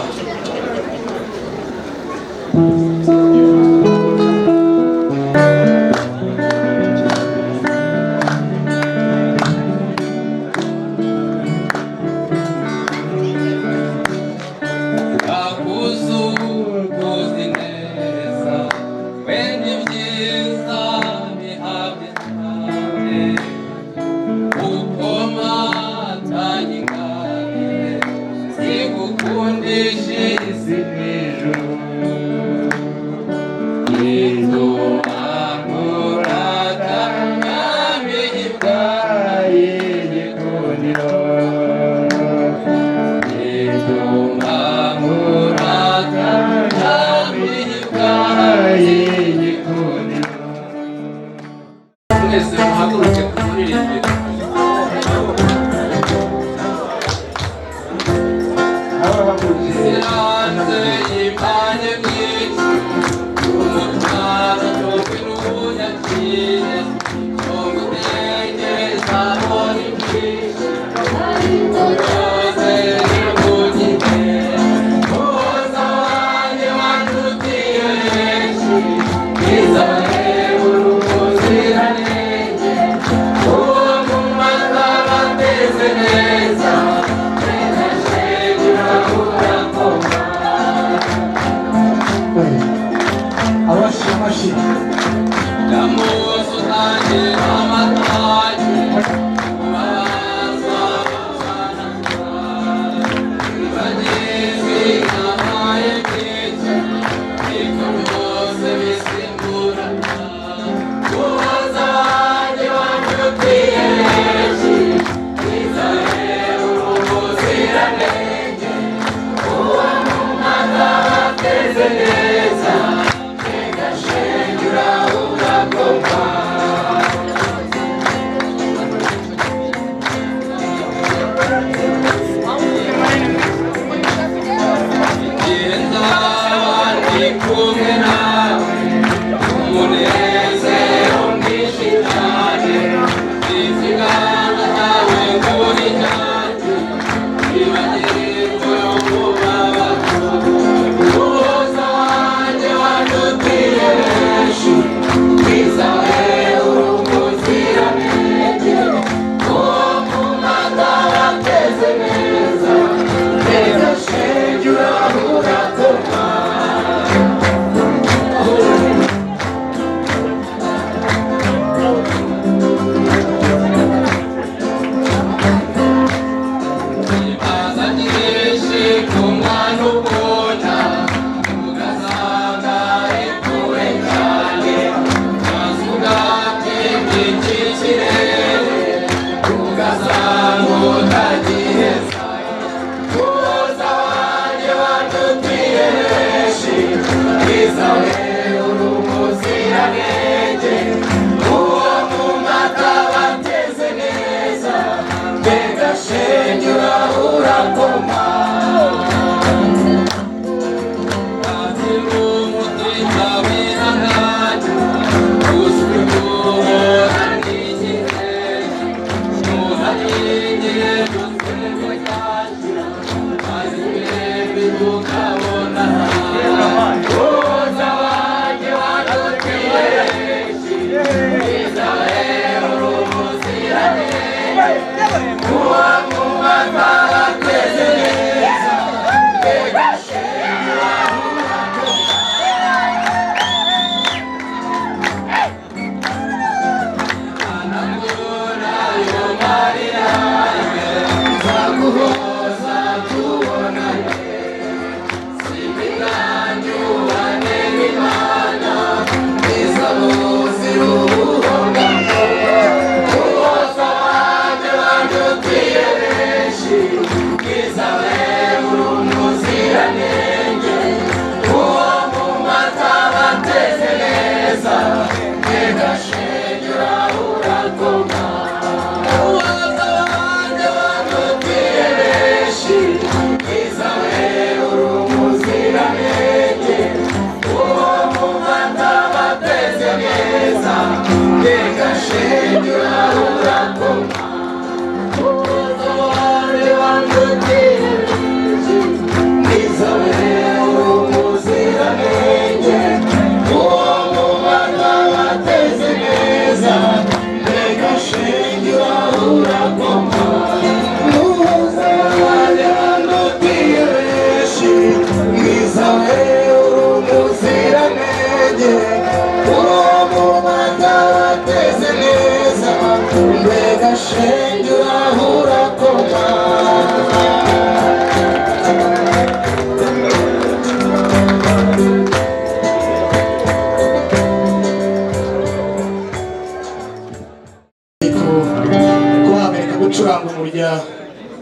gucuranga umurya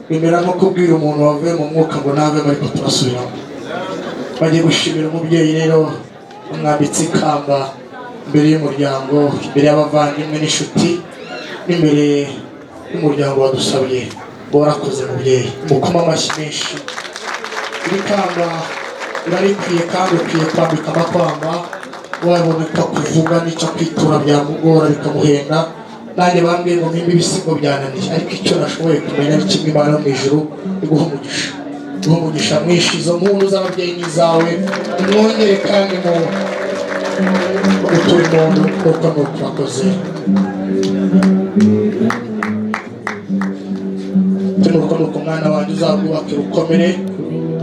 bimera nko kubwira umuntu wavuye mu mwuka ngo navemo ariko turasubiramo. Bagiye gushimira umubyeyi rero umwambitse ikamba imbere y'umuryango, imbere y'abavandimwe n'inshuti n'imbere y'umuryango wadusabiye. Warakoze mubyeyi, mukoma amashyi menshi. Iri kamba urarikwiye kandi ukwiye kwambika amakwamba, waboneka kuvuga n'icyo kwitura byamugora bikamuhenda. Nanjye bambwiye ngo mpimbe ibisigo byananiye, ariko icyo nashoboye kumenya ni kimwe Imana mu ijuru iguha umugisha. Iguha umugisha mwinshi, izo mpundu z'ababyeyi n'izawe umwongere kandi mu gutura impundu kuko ni ukurakoze. Nuko nuko mwana wanjye uzarwubakira ukomere,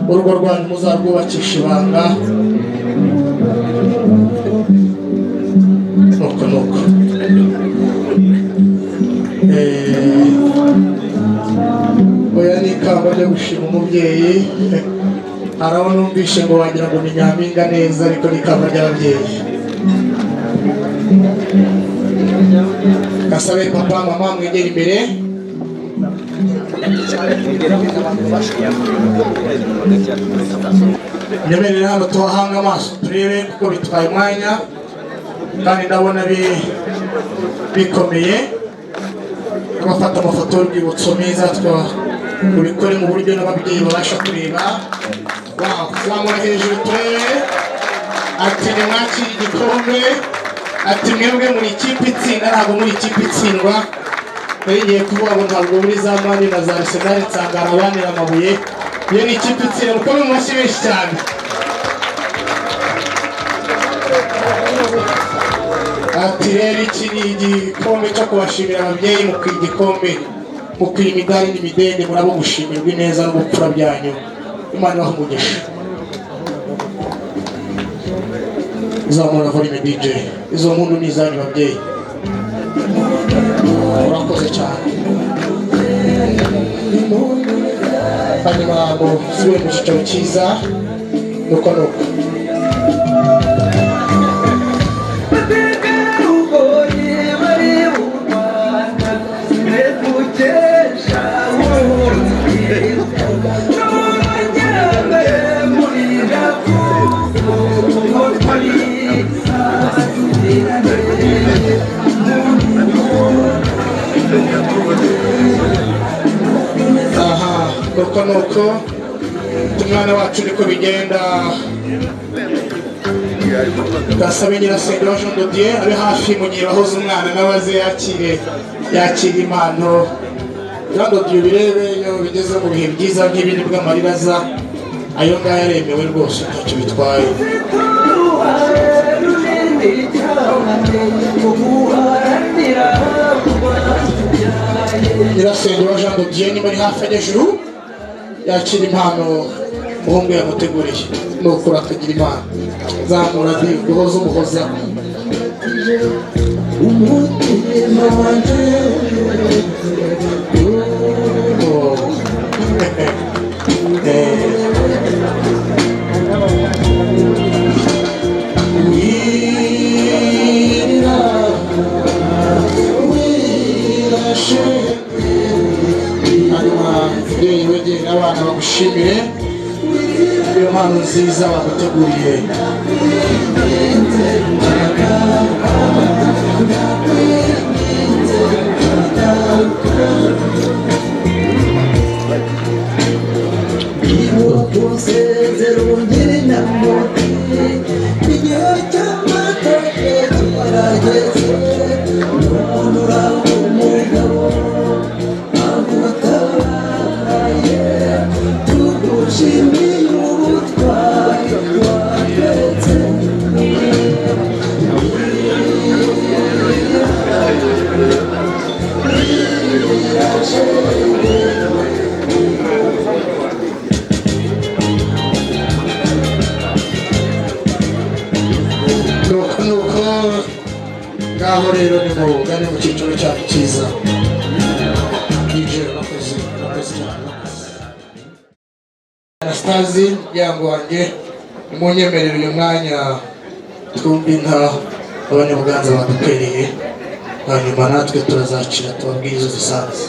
urugo rwanyu muzarwubakisha ibanga. Nuko nuko oya ni ikamba ryo gushima umubyeyi. Hari aho numvishe ngo wagira ngo ni nyampinga neza, ariko ni ikamba ry'ababyeyi. Gasabe papa mama mwegera imbere. Nyemerera hano tuhahanga amaso turebe kuko bitwaye umwanya kandi ndabona bikomeye. Abafata amafoto y'urwibutso meza tubikore mu buryo n'ababyeyi babasha kureba. Zamura hejuru turebe. Ati nimwakire igikombe. Ati mwebwe muri ikipe itsinda ntabwo muri ikipe itsindwa. Ngiye kuvuga ngo ntabwo muri za Mani na za Arsenal nsangara abanira amabuye. Iyo ni ikipe itsinda mukome mu mashyi menshi cyane. Ati rero iki ni igikombe cyo kubashimira ababyeyi, mukwiye igikombe, mukwiye imidari n'imidende, murabo gushimirwa ineza no gupfura byanyu. Imana ibahe umugisha. Zamura volume DJ. Izo mpundu ni izanyu babyeyi. Urakoze cyane. Hanyuma ngo usubire mu cyicaro cyiza. Nuko nuko nuko umwana wacu niko bigenda. Gasabe Nyirasenge wa Jean de Dieu abe hafi mu gihe bahoze umwana n'abaze yakire impano kandi ibyo birebe iyo bigeze mu bihe byiza nk'ibi nibwo amarira aza ayo ngayo aremewe rwose ntacyo bitwaye. Nyirasenge wa Jean de Dieu niba ari hafi hejuru yakira impano umuhungu yamuteguriye nuko urakagira imana zamura guhoza umuhoza umutima wanje wegere abana bagushimire iyo mpano nziza baguteguriye. Ngaho rero ni mugane mu cyiciro cyacu cyiza. Anastazi yangu wanjye munyemerera uyu mwanya twumva inka abanyamuganza badutereye hanyuma natwe turazacira tubabwire izo zisanze.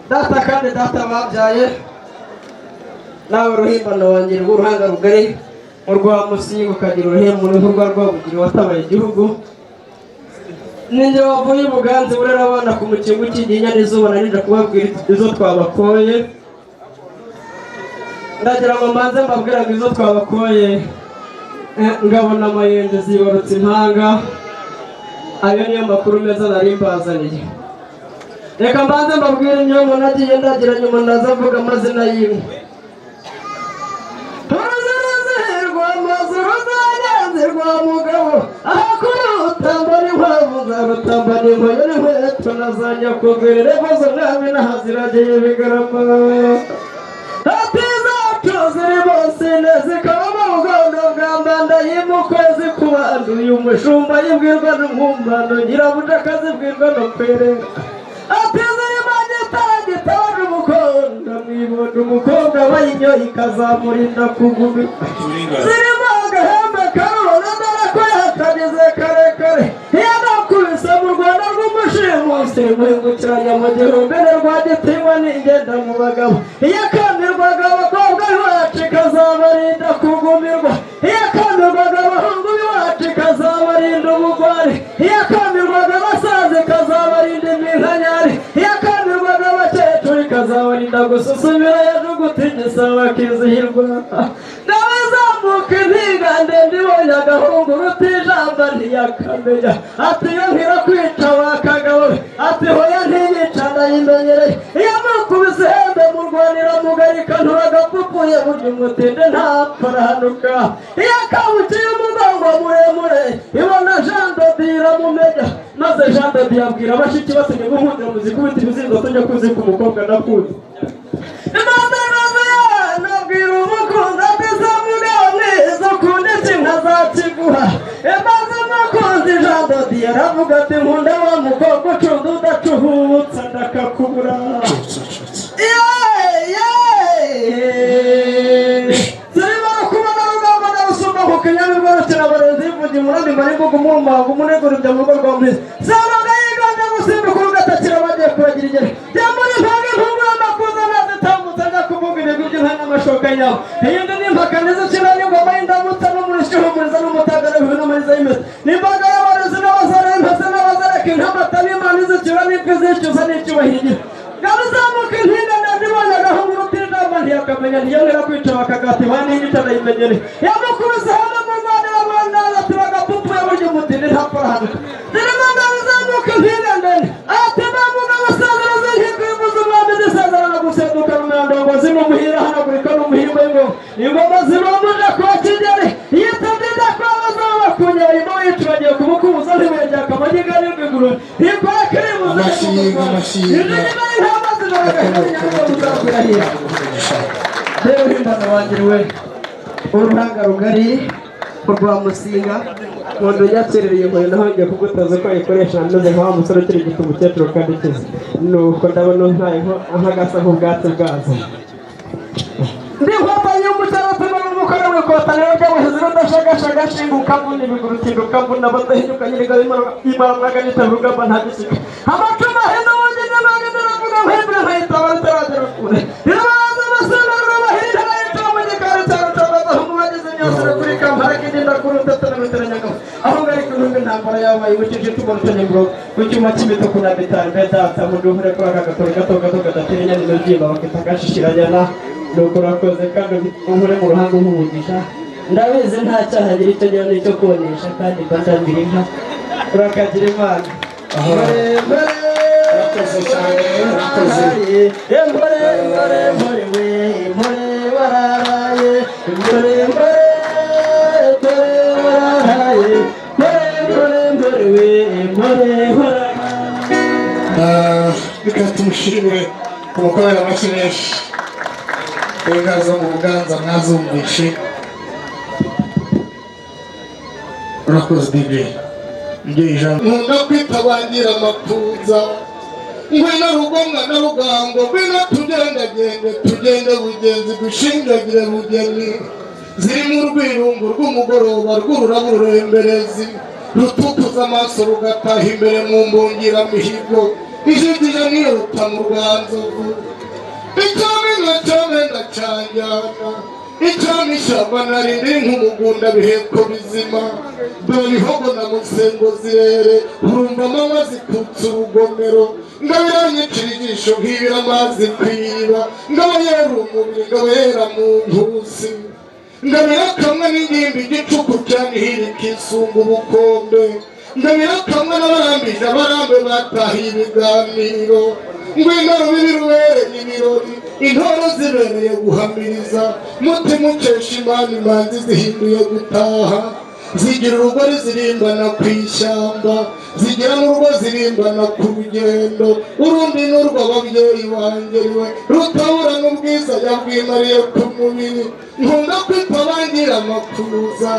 Data kandi data babyaye nawe ruhimbano wanjye rw'uruhanga rugari urwa Musinga ukagira uruhembo n'urwa Rwabugiri watabaye igihugu ninjye wavuye Buganza burera abana ku mukingo cy'iginya n'izuba narinda kubabwira izo twabakoye ndagira ngo mbanze mbabwira ngo izo twabakoye ngabona amayenzi zibarutse impanga ayo niyo makuru meza nari mbazaniye reka mbanze mbabwire imyomo nagiye ndagira nyuma ndaza mvuga amazina y'inka rwa mugabo aho kurutamba n'inkwavu zarutamba n'inkoyo n'inkweto na za nyakugwire revozo nabi nahaziragiye bigarama ati zacu ziri bose zikaba mu bugondo bwa mbanda y'umukwezi kubanduye umushumba yibwirwa n'umwumbano nyirabuja zibwirwa no kwerera ati zirimo gitaje umukondo mwibondo umukobwa bayinyoye ikazamurinda kugumi zirimo agahembe karubona dore ko yatageze karekare iyo nakubise mu Rwanda rw'umushimusi muhingukiranya mu gihumbere rwa gitinywa n'ingenda mu bagabo iyo akamirwaga abakobwa iwacu ikazabarinda kugumirwa iyo akamirwaga abahungu iwacu ikazabarinda ubugwari iyo akamirwaga abasaza ikazabarinda iminkanyari iyo akamirwaga abakecuru ikazabarinda gususumira yajuguta igisabo akizihirwa nabazamuka intigande ndibonye agahungu rutijamba ntiyakamenya ati iyo nkira kwica wakagabo ati hoya ntiyica ndayimenyereye iyo mukubise ihembe murwanira mugarika nturagapfupuye burya umutinde ntapfa arahanuka iyo akabukiye umugongo muremure ibona Jean Dodi iramumenya maze Jean Dodi yabwira abashiki basinye guhundira muzikubita ibizingo tujya kuzika umukobwa nakuze nabwira umukunzi ati zamugane zukunda ikinka zakiguha maze umukunzi Jean Dodi yaravuga ati nkunda wa mukobwa ucunda udacuhutsa ndakakubura zirimo kubona rugamba narusumba ku kinyamibwa rukina abarenzi yivuga umurandi marimbuga umwumanga umunegura ibyo mu rugo rwa mwiza zabaga yiganje gusimbuka urugatakira bagiye kuragira igere yamuri mpanga inkungu y'amakuza nazitambutse ajya kuvuga ibigwi by'inka n'amashoka yawe iyindi n'impaka nizo kina n'ingoma y'indamutsa n'umurishyo uhumuriza n'umutagara bihuye n'amariza y'imeza n'imbaga y'abarezi n'abazara impese n'abazareka inkamata n'imana izikira n'ibyo zicuza n'icyubahiro gabizamuka intingana ndibonye agahungu rutijamba ntiyakamenya ntiyongera kwica bakagati baniyita ndayimenyere yamukubise hano mu Rwanda abana turagapfupuye burya umutindi ntapfa arahanuka zirimo gabizamuka intingana ati bamuga basazira z'inkiko y'umuzi umwami zisazirana guseduka rumyandongo zimumuhira hanagurika n'umuhimba y'ingoma ingoma zibamuje kwa Kigeli yitabye idakwaba zaba bakunyera imbo yicu bagiye kumukubuza ntibuye rya kamanyiga n'ingiguru ntikora kiribuza rero himbana wangiriwe uruhanga rugari urwa Musinga umuntu yacerereye inkoyo naho ngiye kugutaza ko ayikoresha ameze nka wa musore ukiri gito umukecuru kandi kiza nuko ndabona ntaye nk'agasa nk'ubwatsi bwazo ndi nkomanye umucyaro tumara umukore w'ikota rero ry'abahizi rudashagashaga shinguka mbuni bigurutinduka mbuna badahinyuka nyiriga imara mwaganita rugamba ntagisika amacuma hino wongene bagenda ravuga nk'ibyo nkahita barataragira kure irabaza basanga rurabahirira bayita mu gikari cyaro cyabagaho mu bageze nyosere kuri kampara kigenda kuruta taramuteranyagaho aho ngari kunumva intambara yabaye ubukije tubarutanye ngo ku cyuma cy'imituku na bitanu bedata mu duhure kuri aka gatori gato gato gadatirinya n'imbyimba bakita gashishiranyana nuko urakoze kandi uhure mu ruhanga nk'umugisha ndabizi nta cyaha gira icyo gihe n'icyo konesha kandi mbandambira inka urakagira Imana urakoze cyane urakoze mpore we mpore wararaye mpore wararaye mpore we mpore wararaye reka tumushimire umukorera amakineshi inka zo mu Buganza mwazumvishe urakoze DJ nkunda kwitabangira amakuza ngwino rugomwa na rugango ngwino tugende bugenzi dushingagire bugeni ziri mu rwirungu rw'umugoroba rw'ururabo ruremberezi rutukuza amaso rugataha imbere mu mbungiramihigo ijigije niruta mu rwanzovu icyamenya cyane ndacanjyana icyami ishyamba narindi nk'umugunda biheko bizima dore bihogo na musengo zirere urumva amanywa zikutse urugomero ngabiranyicira ijisho nk'ibira amazi kwiba ngabo yera umubiri ngabo yera mu ntusi ngabira kamwe n'ingimbi igicuku cyanihira ikisunga ubukombe ngabira kamwe n'abarambije abarambe batahiye ibiganiro ngwino rubibi rubereye ibirori intore zibereye guhamiriza mutima ukesha imana imanzi zihinduye gutaha zigira urugori zirimbana ku ishyamba zigira n'urugo zirimbana ku rugendo urundi n'urw'ababyeyi wanjye riwe rutabura n'ubwiza yabwimariye ku mubiri nkunda kwita bangira amakuza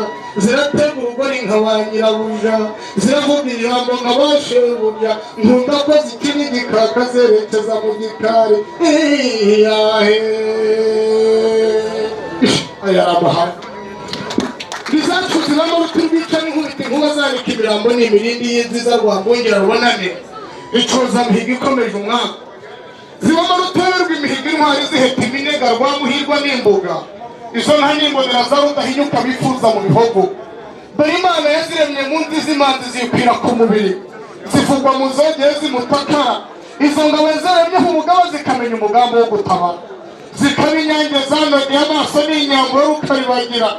ziratega urugori nka ba nyirabuja ziravuga ijambo nka ba shebuja nkunda ko zikina igikaka zerekeza mu gikari iyahe aya amahanga bizakuziramo ruturwica n'inkubita inkuba zanika imirambo n'imirindi y'inziza rwambongera rubonane icuza mihigo ikomeje umwaka zibamo rutobe rw'imihigo intwari ziheta iminega rwamuhirwa n'imbuga izo nta n'imbonera za rudahinyuka bifuza mu bihogo dore imana yaziremye mu nzi z'imanzi zikwira ku mubiri zivugwa mu zogeye zimutakara izo ngabo zaremyeho umugaba zikamenya umugambi wo gutabara zikaba inyange zanogeye amaso n'inyambo yo rukaribagira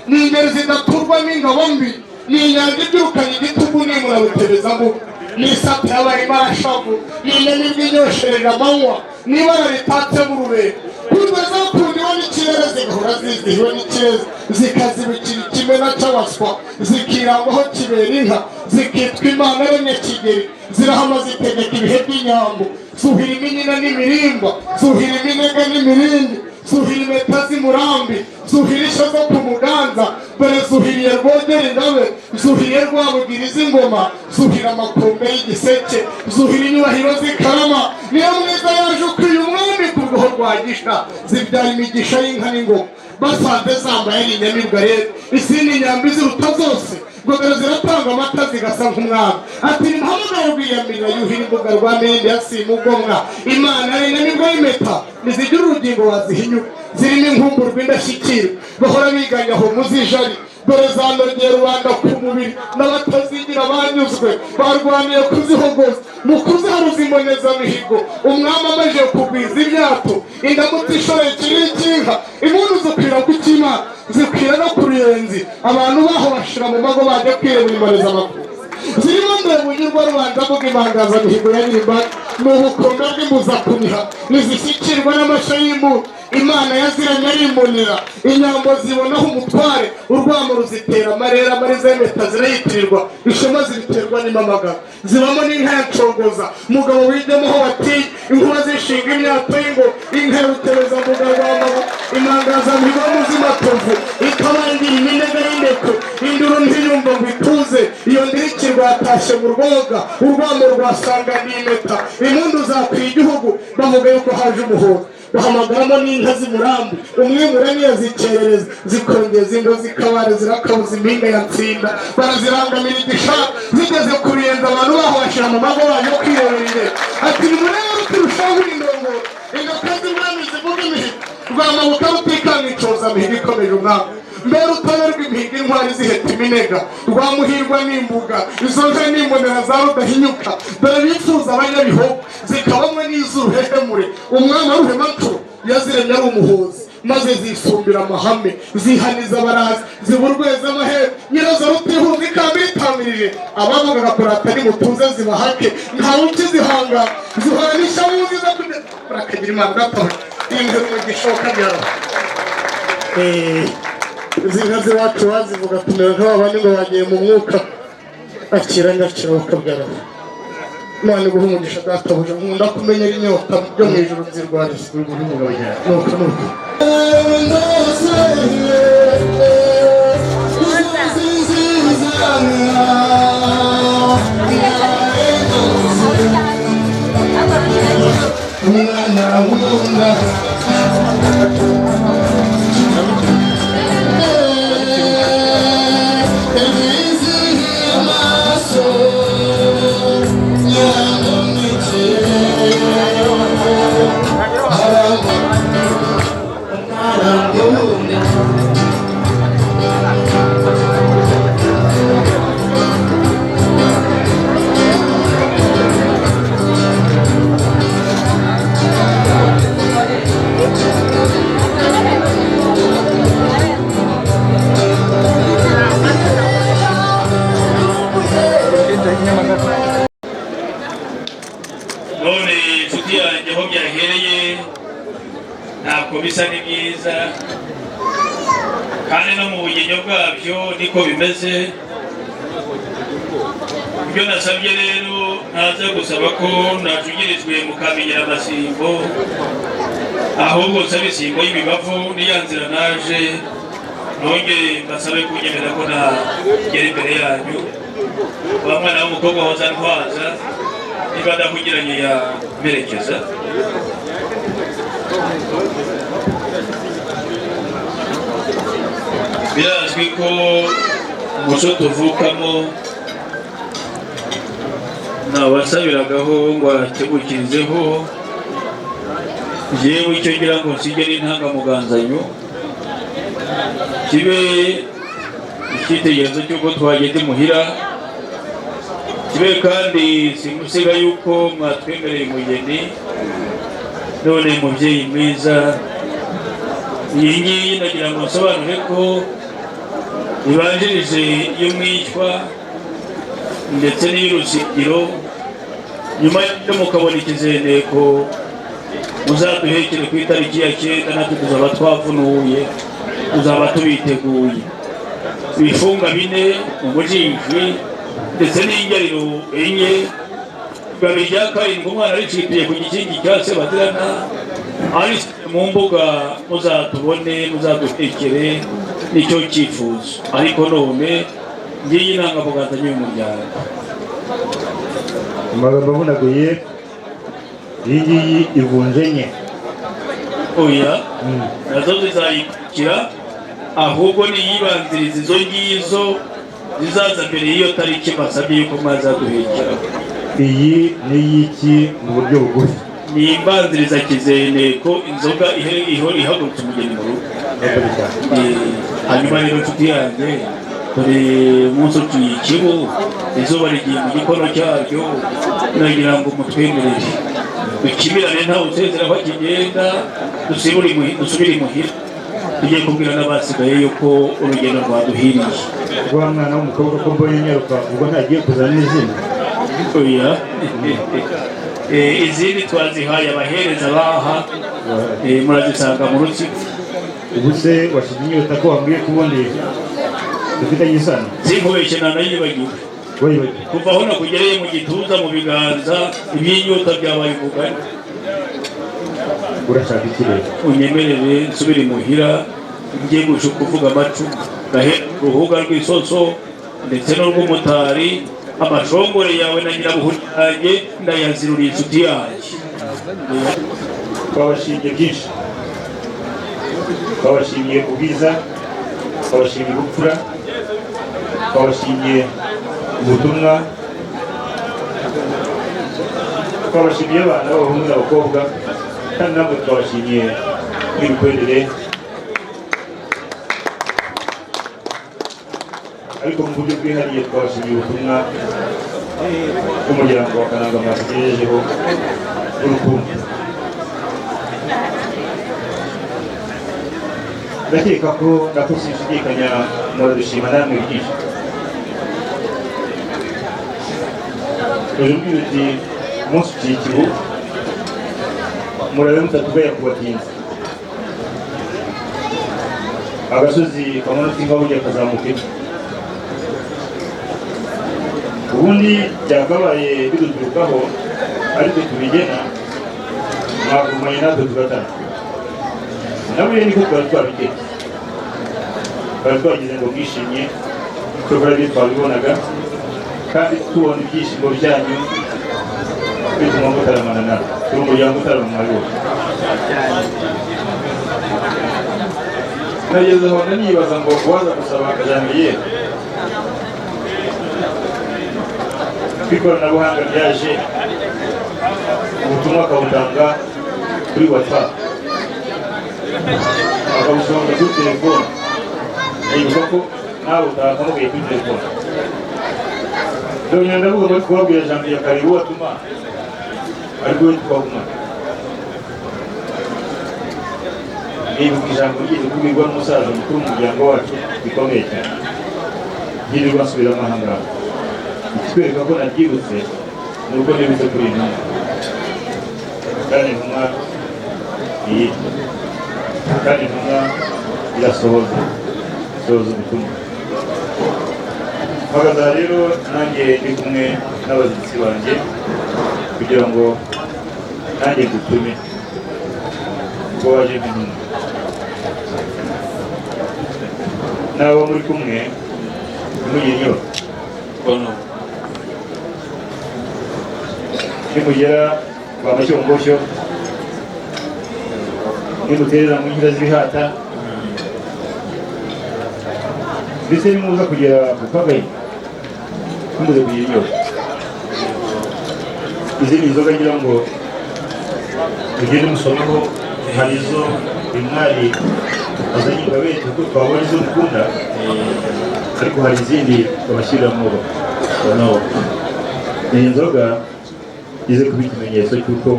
ni ingeri zidaturwa n'ingabo mbi ni inyanja ibyirukanye igitugu n'imurabutebezamo n'isate y'abari barashavu ni inemi bw'inyosherera amanywa n'ibara ritatse burube kurwe zakundiwe n'ikirere zigahora zizihiwe n'ikirere zikazibukira ikimena cy'abaswa zikirangwaho kibera inka zikitwa imana yaremye kigeri zirahama zitegeka ibihe by'inyambo zuhira iminina n'imirimba zuhira iminega n'imirindi zuhira impeta z'imurambi zuhira ishyo zo ku muganza dore zuhiriye rwogera ingabe zuhiriye rwabugira iz'ingoma zuhira amakombe y'igiseke zuhira inyubahiro z'ikarama niyo mwiza yaje ukwiye umwami ku rwoho rwa gisha zibyara imigisha y'inka n'ingoma basanze zambaye ari inyamibwa rero izindi nyambi ziruta zose ngogero ziratanga amata zigasa nk'umwami ati nimuhamagare rwiyamirira yuhira imbuga rwa mende yasima ugomwa imana ari inyamibwa y'impeta nizigira urugingo wazihinyuka zirimo inkumbu rw'indashyikirwa bahora biganya aho muzijari dore zanogeye rubanda ku mubiri n'abatazigira banyuzwe barwaniye kuzihogoza mu kuziharuza imbonezamihigo umwami amaze kugwiza imyato indamutsi ishoreye ikiri ikinka impundu zikwira ku cy'imana zikwira no ku ruyenzi abantu baho bashira mu mago bajya kwirebera imbonezamakuru zirimo ndebe unyurwa rubanda avuga impangazamihigo ya nyirimbara ni ubukombe bw'imbuza kuniha nizishyikirwa n'amasha y'imbuto imana yaziranye arimbonera inyambo zibonaho umutware urwamo ruzitera amarera amarizemeta zirayitirirwa ishema zibiterwa n'imamagara zibamo n'inka ya ncogoza mugabo wijyamo ho batiye inkuba zishinga imyato y'ingo inka y'urutebeza mugabo w'amabo impangazamihigo y'umuzimatovu ikabangira iminega y'indekwe induru ntiyumva ngo ituze iyo ndirikirwa yatashye mu rwoga urwamo rwasanganiye impeta impundu zakwiye igihugu bavuga yuko haje umuhondo bahamagaramo n'inka z'imurambi umwimura niyo zikerereza zikongeza ingo zikabare zirakabuza impinga ya nsinda barazirangamira igishaka zigeze ku ruyenzi abantu baho bashyira mu mago bayo kwirebera ati nimurebe ruturushaho indongo ingoka z'umwami zivuga imihigo rwamabuka rutikanga icozamihigo ikomeje umwami mbere urutonde rw'imihigo intwari ziheta iminega rwamuhirwa n'imbuga izo nka n'imbonera za rudahinyuka dore bifuza abanyabihogo zikabamwe n'iz'uruhehemure umwami w'uruhemancuro yaziremye ari umuhozi maze zisumbira amahame zihaniza abarazi ziburweza amahera nyirazo rutihuza ikamba itamirije abavugaga kurata nimutuze zibahake ntawe ukizihanga zihorana wuziza barakagira imana gatoya inka z'umugishoka byaro izi nka z'iwacu bazivuga tumera nk'abandi ngo bagiye mu mwuka akira nyakira bakabyara Imana iguha umugisha databuja nkunda kumenya inyota byo mu ijuru nzirwariza nuko bisa ni byiza kandi no mu bugenyo bwabyo niko bimeze. Ibyo nasabye rero ntaza gusaba ko najugirijwe mukamenyera amasimbo, ahubwo nsaba isimbo y'imibavu n'iya nzira naje nongere mbasabe kunyemera ko nagera imbere yanyu. Wa mwana w'umukobwa waza ntwaza niba ndakugiranye ya merekeza. Birazwi ko umuco tuvukamo nabasabiragaho ngo ategukirizeho, yewe icyo ngira ngo nsigere intangamuganzanyo kibe icyitegerezo cy'uko twageze imuhira, kibe kandi simusiga yuko mwatwemereye umugeni. None mubyeyi mwiza, iyi ngiyi nagira ngo nsobanure ko ibanjirije y'umwishywa ndetse n'iy'urusengero. Nyuma yo mukabona ikizeneko muzaduhekere ku itariki ya 9, natwe tuzaba twavunuye, tuzaba tubiteguye. Ibifunga 4 umujiji ndetse n'ingerero 4, babiri rya 7 umwana aricitiye ku gikingi cya Sebadirana, ari mu mbuga muzatubone muzaduhekere, nicyo cyifuzo. Ariko none ngiyi intangamuganzanyo y'umuryango. Amagambo avunaguye, iyi ngiyi ivunje nye. Oya, nazo zizayikira, ahubwo niyibanziriza izo ngizo zizaza mbere y'iyo tariki basabye yuko mwazaduhekera. Iyi ni y'iki mu buryo bugufi? Ni imbanziriza kizeneko, inzoga ihagurutse umugeni mu rugo. Hanyuma rero nshuti yanjye, dore umunsi utuye ikibu, izuba rigiye mu gikono cyaryo, nagira ngo mutwemerere dukibirane ntawe usezera aho kigenda, dusubire imuhira. Tugiye kubwira n'abasigaye yuko urugendo rwaduhiriye. Wa mwana w'umukobwa ko mbonye nyaruka, ubwo ntagiye kuzana n'izina? Oya, izindi twazihaye abahereza baha, murazisanga mu rukiko. Ubu se washize inyota ko wambwiye kuboneye dufitanye isano? Sinkubeshye nanayibagiwe. Kuva aho nakugereye mu gituza mu biganza, iby'inyota byabaye umugani. Urashaka iki rero? Unyemerere nsubire imuhira, ngiye kuvuga amacumu, gahera uruhuga rw'isoso ndetse n'urw'umutari. Amashongore yawe na nyirabuhuri yanjye ndayaziruriye inshuti yanjye. Twabashimye byinshi, twabashimiye ubwiza, twabashimiye ubupfura, twabashimiye ubutumwa, twabashimiye abana b'abahungu n'abakobwa, kandi namwe twabashimiye n'imikorere. Ariko mu buryo bwihariye twabashimiye ubutumwa bw'umuryango wa Kananga mwatugejejeho urukundo. Ndakeka ko sinshidikanya muradushima namwe byinshi. Ujubwira uti umunsi uciye ikibu, murabe mutatugaya kubatinza. Agasozi kamanutse inka burya kazamuka. Ubundi byakabaye biduturukaho, ariko tubigena mwagumanye natwe tugatana. Nawe niko twari twabigena, twari twagize ngo mwishimye, twebwe ibyo twabibonaga, kandi tubona ibyishimo byanyu bituma mutaramana natwe. Turi umuryango utaramana wose. Nageze aho nibaza ngo waza gusaba akajambiye ikoranabuhanga ryaje, ubutumwa akabutanga kuri WhatsApp, akabusonga kuri telefone. Nibuka ko nawe utakamugaye kuri telefone. Ndongera ndavuga muri kubabwira jambo ya karibu watuma ariko we twaguma. Nibuka ijambo ryize kubwirwa n'umusaza mukuru w'umuryango wacu bikomeye cyane, yirirwa nsubira amahanga. Ikikwereka ko nabyibutse ni uko nibutse kuri iyi ntumwa, kandi intumwa iyi kandi intumwa irasohoza ubutumwa. Mpagaze rero nanjye ndi kumwe n'abashyitsi banjye kugira ngo nanjye gutume ko waje nk'intumwa. N'abo muri kumwe ntimugire inyota. Nimugera kwa Mashyongoshyo, nimuterera mu nkira z'ibihata, mbese nimuza kugera ku Kagayi ntimuze kugira inyota. Izi ni inzoga ngira ngo mugende musomeho, hari izo umwari azanye ingabire kuko twabonye izo mukunda, ariko hari izindi babashyiriramo iyi nzoga ize kuba ikimenyetso cy'uko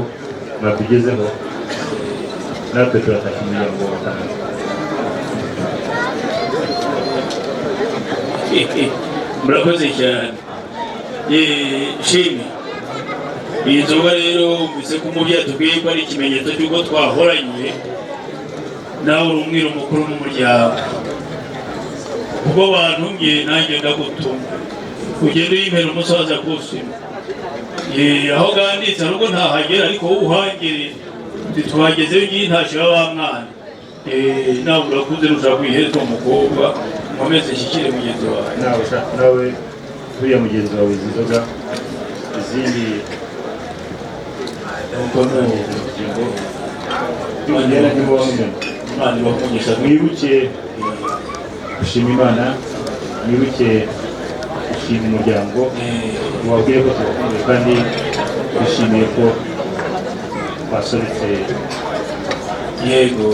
mwatugezeho, natwe turataka umuryango wa Kanama. Murakoze cyane. Shimwe, iyi nzoga rero mbese ko umubyeyi atubwiye ko ari ikimenyetso cy'uko twahoranye, nawe uri umwiru mukuru mu muryango. Ubwo bantumye nanjye ndagutuma, ugende uyimpera umusaza kusima. Aho ganditse nubwo ntahagera, ariko wowe uhangerera ntitwagezeyo ngiye ntacyo baba mwana. Nawe urakuze ushaka kwihereza umukobwa, nkomeze nshyikire mugenzi wawe. Nawe uriya mugenzi wawe izi nzoga, izindi mwibuke gushima Imana, mwibuke gushima umuryango, mubabwire ko tubakumbuye kandi twishimiye ko basobetse. Yego,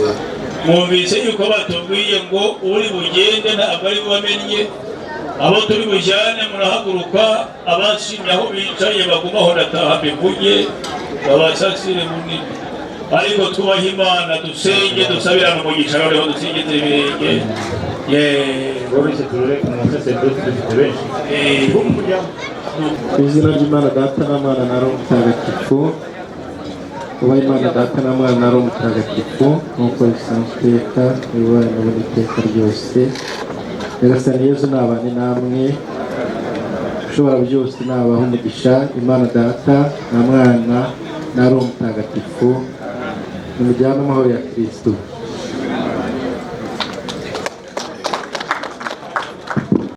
mwumvise yuko batubwiye ngo uri bugende ntabwo ari bubamenye, abo turi bujyane murahaguruka, abashimye aho bicaye bagumaho ndataha mbivuge babasasire munini. Ariko twubahe Imana, dusenge, dusabirane umugisha, noneho dusingize ibirenge. Boroshye turore umusaseredoti dufite benshi. Ku izina ry'Imana Data na Mwana na Roho Mutagatifu, ubaha Imana Data na Mwana na Roho Mutagatifu nk'uko bisanzwe iteka bibaye n'ubu n'iteka ryose. Nyagasani Yezu nabane namwe, ushobora byose nabaha umugisha, Imana Data na Mwana na Roho Mutagatifu, nimujyane amahoro ya Kristo.